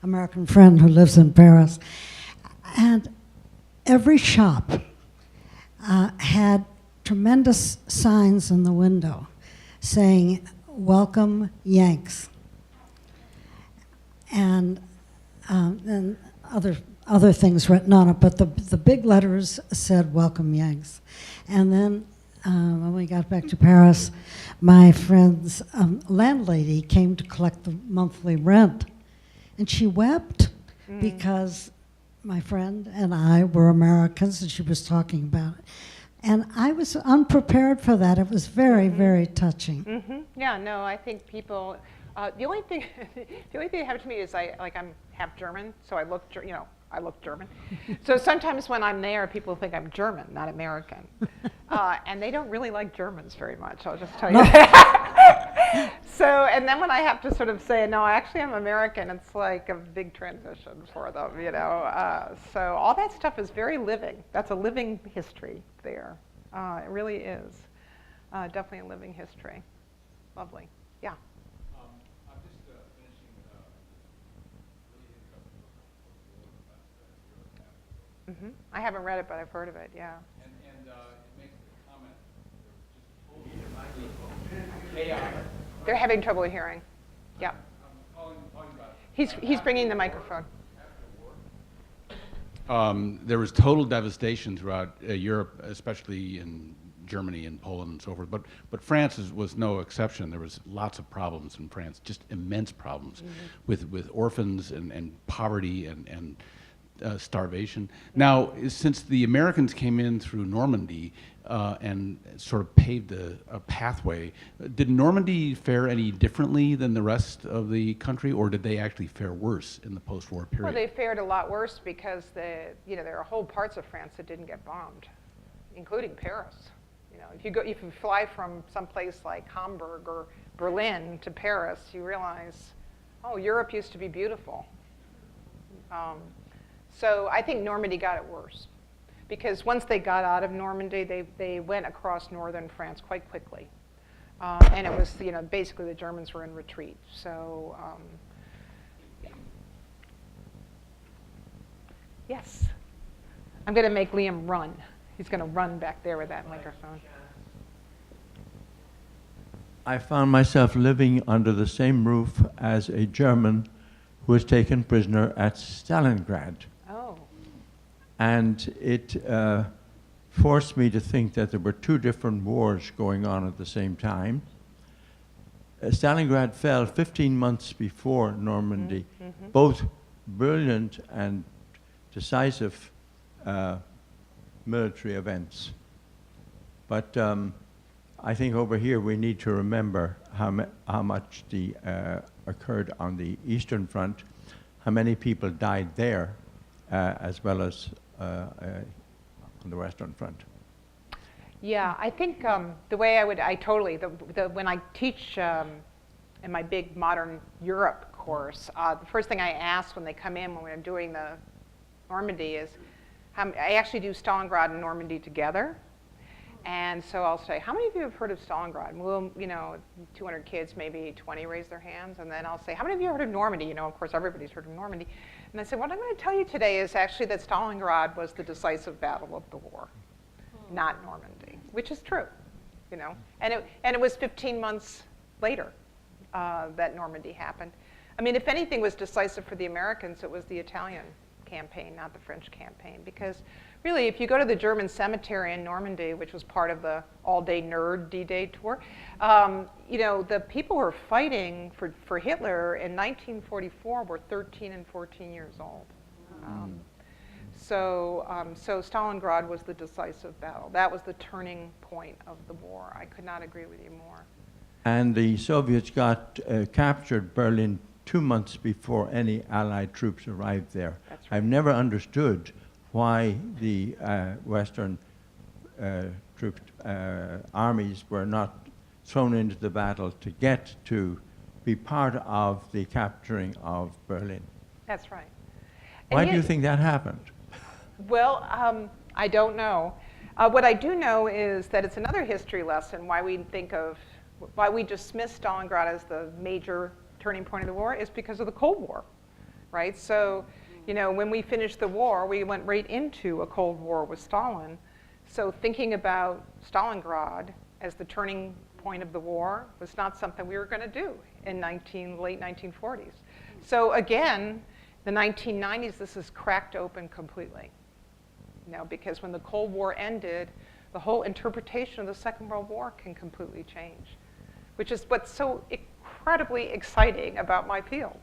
American friend who lives in Paris. And every shop had tremendous signs in the window saying, "Welcome, Yanks." And then other things written on it, but the big letters said, "Welcome, Yanks." And then when we got back to Paris, my friend's landlady came to collect the monthly rent, and she wept because my friend and I were Americans, and she was talking about it. And I was unprepared for that. It was very, very touching.
Yeah, no, I think people. The only thing that happened to me is I'm half German, so I look German. So sometimes when I'm there, people think I'm German, not American, and they don't really like Germans very much. I'll just tell you that. So, and then when I have to sort of say, no, actually I'm American, it's like a big transition for them, So all that stuff is very living. That's a living history there. It really is. Definitely a living history. Lovely. Yeah.
I'm just finishing really interesting.
I haven't read it, but I've heard of it, yeah.
And it makes the comment just totally AI.
They're having trouble hearing. Yeah.
I'm talking about
He's bringing the microphone.
there was total devastation throughout Europe, especially in Germany and Poland and so forth. But France was no exception. There was lots of problems in France, just immense problems with orphans and poverty and starvation. Now, since the Americans came in through Normandy and sort of paved a pathway, did Normandy fare any differently than the rest of the country, or did they actually fare worse in the post-war period?
Well, they fared a lot worse because there are whole parts of France that didn't get bombed, including Paris. If you fly from someplace like Hamburg or Berlin to Paris, you realize, oh, Europe used to be beautiful. So I think Normandy got it worse, because once they got out of Normandy, they went across northern France quite quickly, and it was basically the Germans were in retreat. So yeah. Yes, I'm going to make Liam run. He's going to run back there with that microphone.
I found myself living under the same roof as a German who was taken prisoner at Stalingrad.
Oh.
And it forced me to think that there were two different wars going on at the same time. Stalingrad fell 15 months before Normandy. Both brilliant and decisive military events. But I think over here we need to remember how much occurred on the Eastern Front, how many people died there as well as on the Western Front.
Yeah, I think the way when I teach in my big modern Europe course, the first thing I ask when they come in when we're doing the Normandy is, I actually do Stalingrad and Normandy together. And so I'll say, how many of you have heard of Stalingrad? And we'll, 200 kids, maybe 20 raise their hands. And then I'll say, how many of you have heard of Normandy? Of course, everybody's heard of Normandy. And I say, what I'm going to tell you today is actually that Stalingrad was the decisive battle of the war, not Normandy, which is true, And it was 15 months later that Normandy happened. I mean, if anything was decisive for the Americans, it was the Italian campaign, not the French campaign, because really, if you go to the German cemetery in Normandy, which was part of the all-day nerd D-Day tour, the people who were fighting for Hitler in 1944 were 13 and 14 years old. So Stalingrad was the decisive battle. That was the turning point of the war. I could not agree with you more.
And the Soviets captured Berlin 2 months before any Allied troops arrived there.
That's right.
I've never understood why the Western armies were not thrown into the battle to get to be part of the capturing of Berlin.
That's right.
Why do you think that happened?
Well, I don't know. What I do know is that it's another history lesson why we dismiss Stalingrad as the major turning point of the war is because of the Cold War, right? So, when we finished the war, we went right into a Cold War with Stalin. So thinking about Stalingrad as the turning point of the war was not something we were going to do in late 1940s. So again, the 1990s, this is cracked open completely. Because when the Cold War ended, the whole interpretation of the Second World War can completely change, which is what's so incredibly exciting about my field.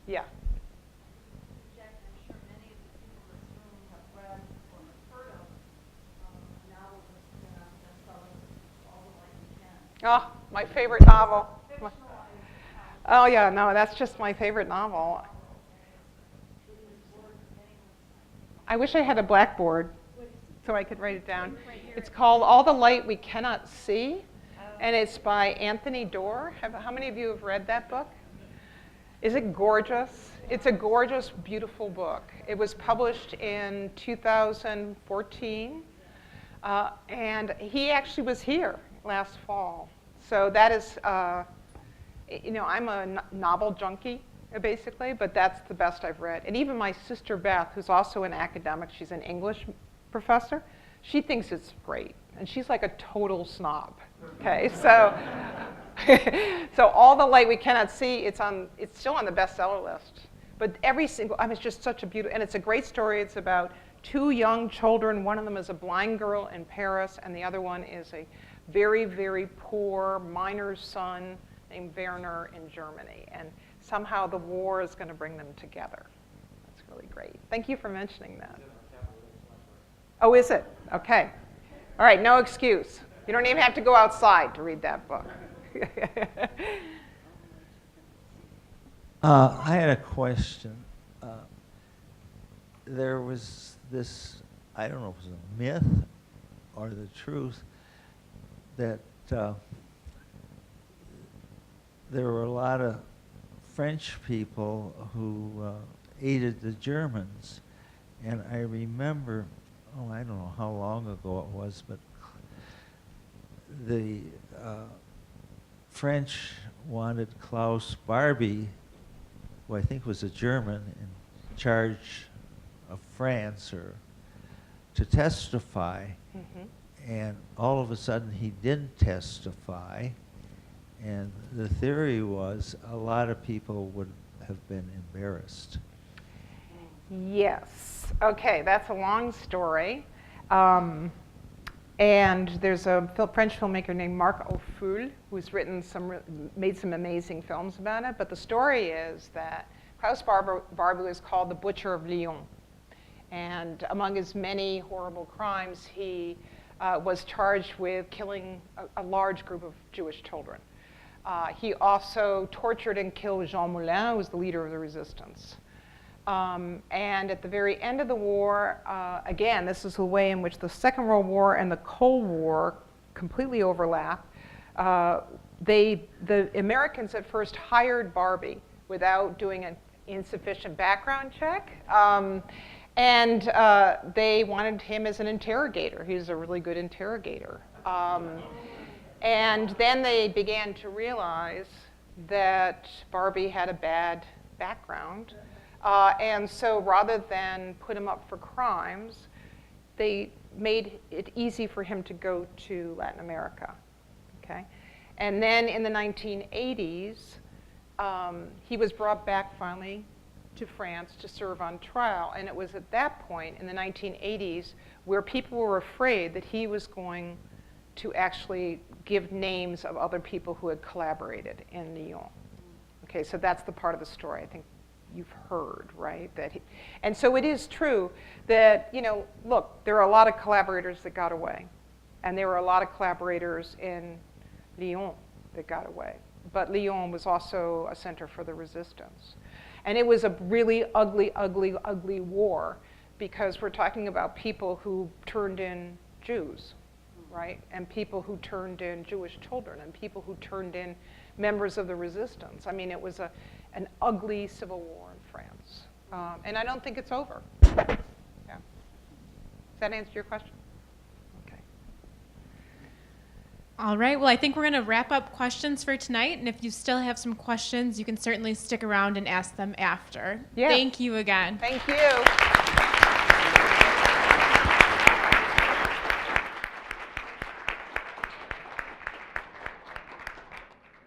Yeah.
Jack, I'm sure many of the people in this room have read or have heard of a novel that's been on bestseller, All the Light We Can.
Oh, my favorite novel. Oh yeah, no, that's just my favorite novel. I wish I had a blackboard so I could write it down. It's called All the Light We Cannot See, and it's by Anthony Doerr. How many of you have read that book? Is it gorgeous? It's a gorgeous, beautiful book. It was published in 2014, and he actually was here last fall. So that is, I'm a novel junkie, basically, but that's the best I've read. And even my sister Beth, who's also an academic, she's an English professor, she thinks it's great. And she's like a total snob, okay? So, so All the Light We Cannot See, it's still on the bestseller list. But it's just such a beautiful, and it's a great story. It's about two young children. One of them is a blind girl in Paris, and the other one is a very, very poor miner's son named Werner in Germany. And somehow the war is going to bring them together. That's really great. Thank you for mentioning that. Oh, is it? Okay. All right, no excuse. You don't even have to go outside to read that book.
I had a question. There was this, I don't know if it was a myth or the truth, that there were a lot of French people who aided the Germans. And I remember, I don't know how long ago it was, but the French wanted Klaus Barbie, who I think was a German, in charge of France to testify. Mm-hmm. And all of a sudden he didn't testify. And the theory was a lot of people would have been embarrassed.
Yes. Okay, that's a long story. And there's a French filmmaker named Marc Auffoul who's made some amazing films about it. But the story is that Klaus Barbie was called the Butcher of Lyon. And among his many horrible crimes, he was charged with killing a large group of Jewish children. He also tortured and killed Jean Moulin, who was the leader of the resistance. And at the very end of the war, again, this is the way in which the Second World War and the Cold War completely overlap. The Americans at first hired Barbie without doing an insufficient background check. And they wanted him as an interrogator. He was a really good interrogator. And then they began to realize that Barbie had a bad background. And so rather than put him up for crimes, they made it easy for him to go to Latin America. Okay? And then in the 1980s, he was brought back finally to France to serve on trial. And it was at that point in the 1980s where people were afraid that he was going to actually give names of other people who had collaborated in Lyon. Okay, so that's the part of the story I think you've heard, right? And so it is true that, you know, look, there are a lot of collaborators that got away. And there were a lot of collaborators in Lyon that got away. But Lyon was also a center for the resistance. And it was a really ugly, ugly, ugly war because we're talking about people who turned in Jews, right? And people who turned in Jewish children and people who turned in members of the resistance. I mean, it was an ugly civil war in France. And I don't think it's over. Yeah. Does that answer your question?
All right, well, I think we're going to wrap up questions for tonight. And if you still have some questions, you can certainly stick around and ask them after.
Yeah.
Thank you again.
Thank you.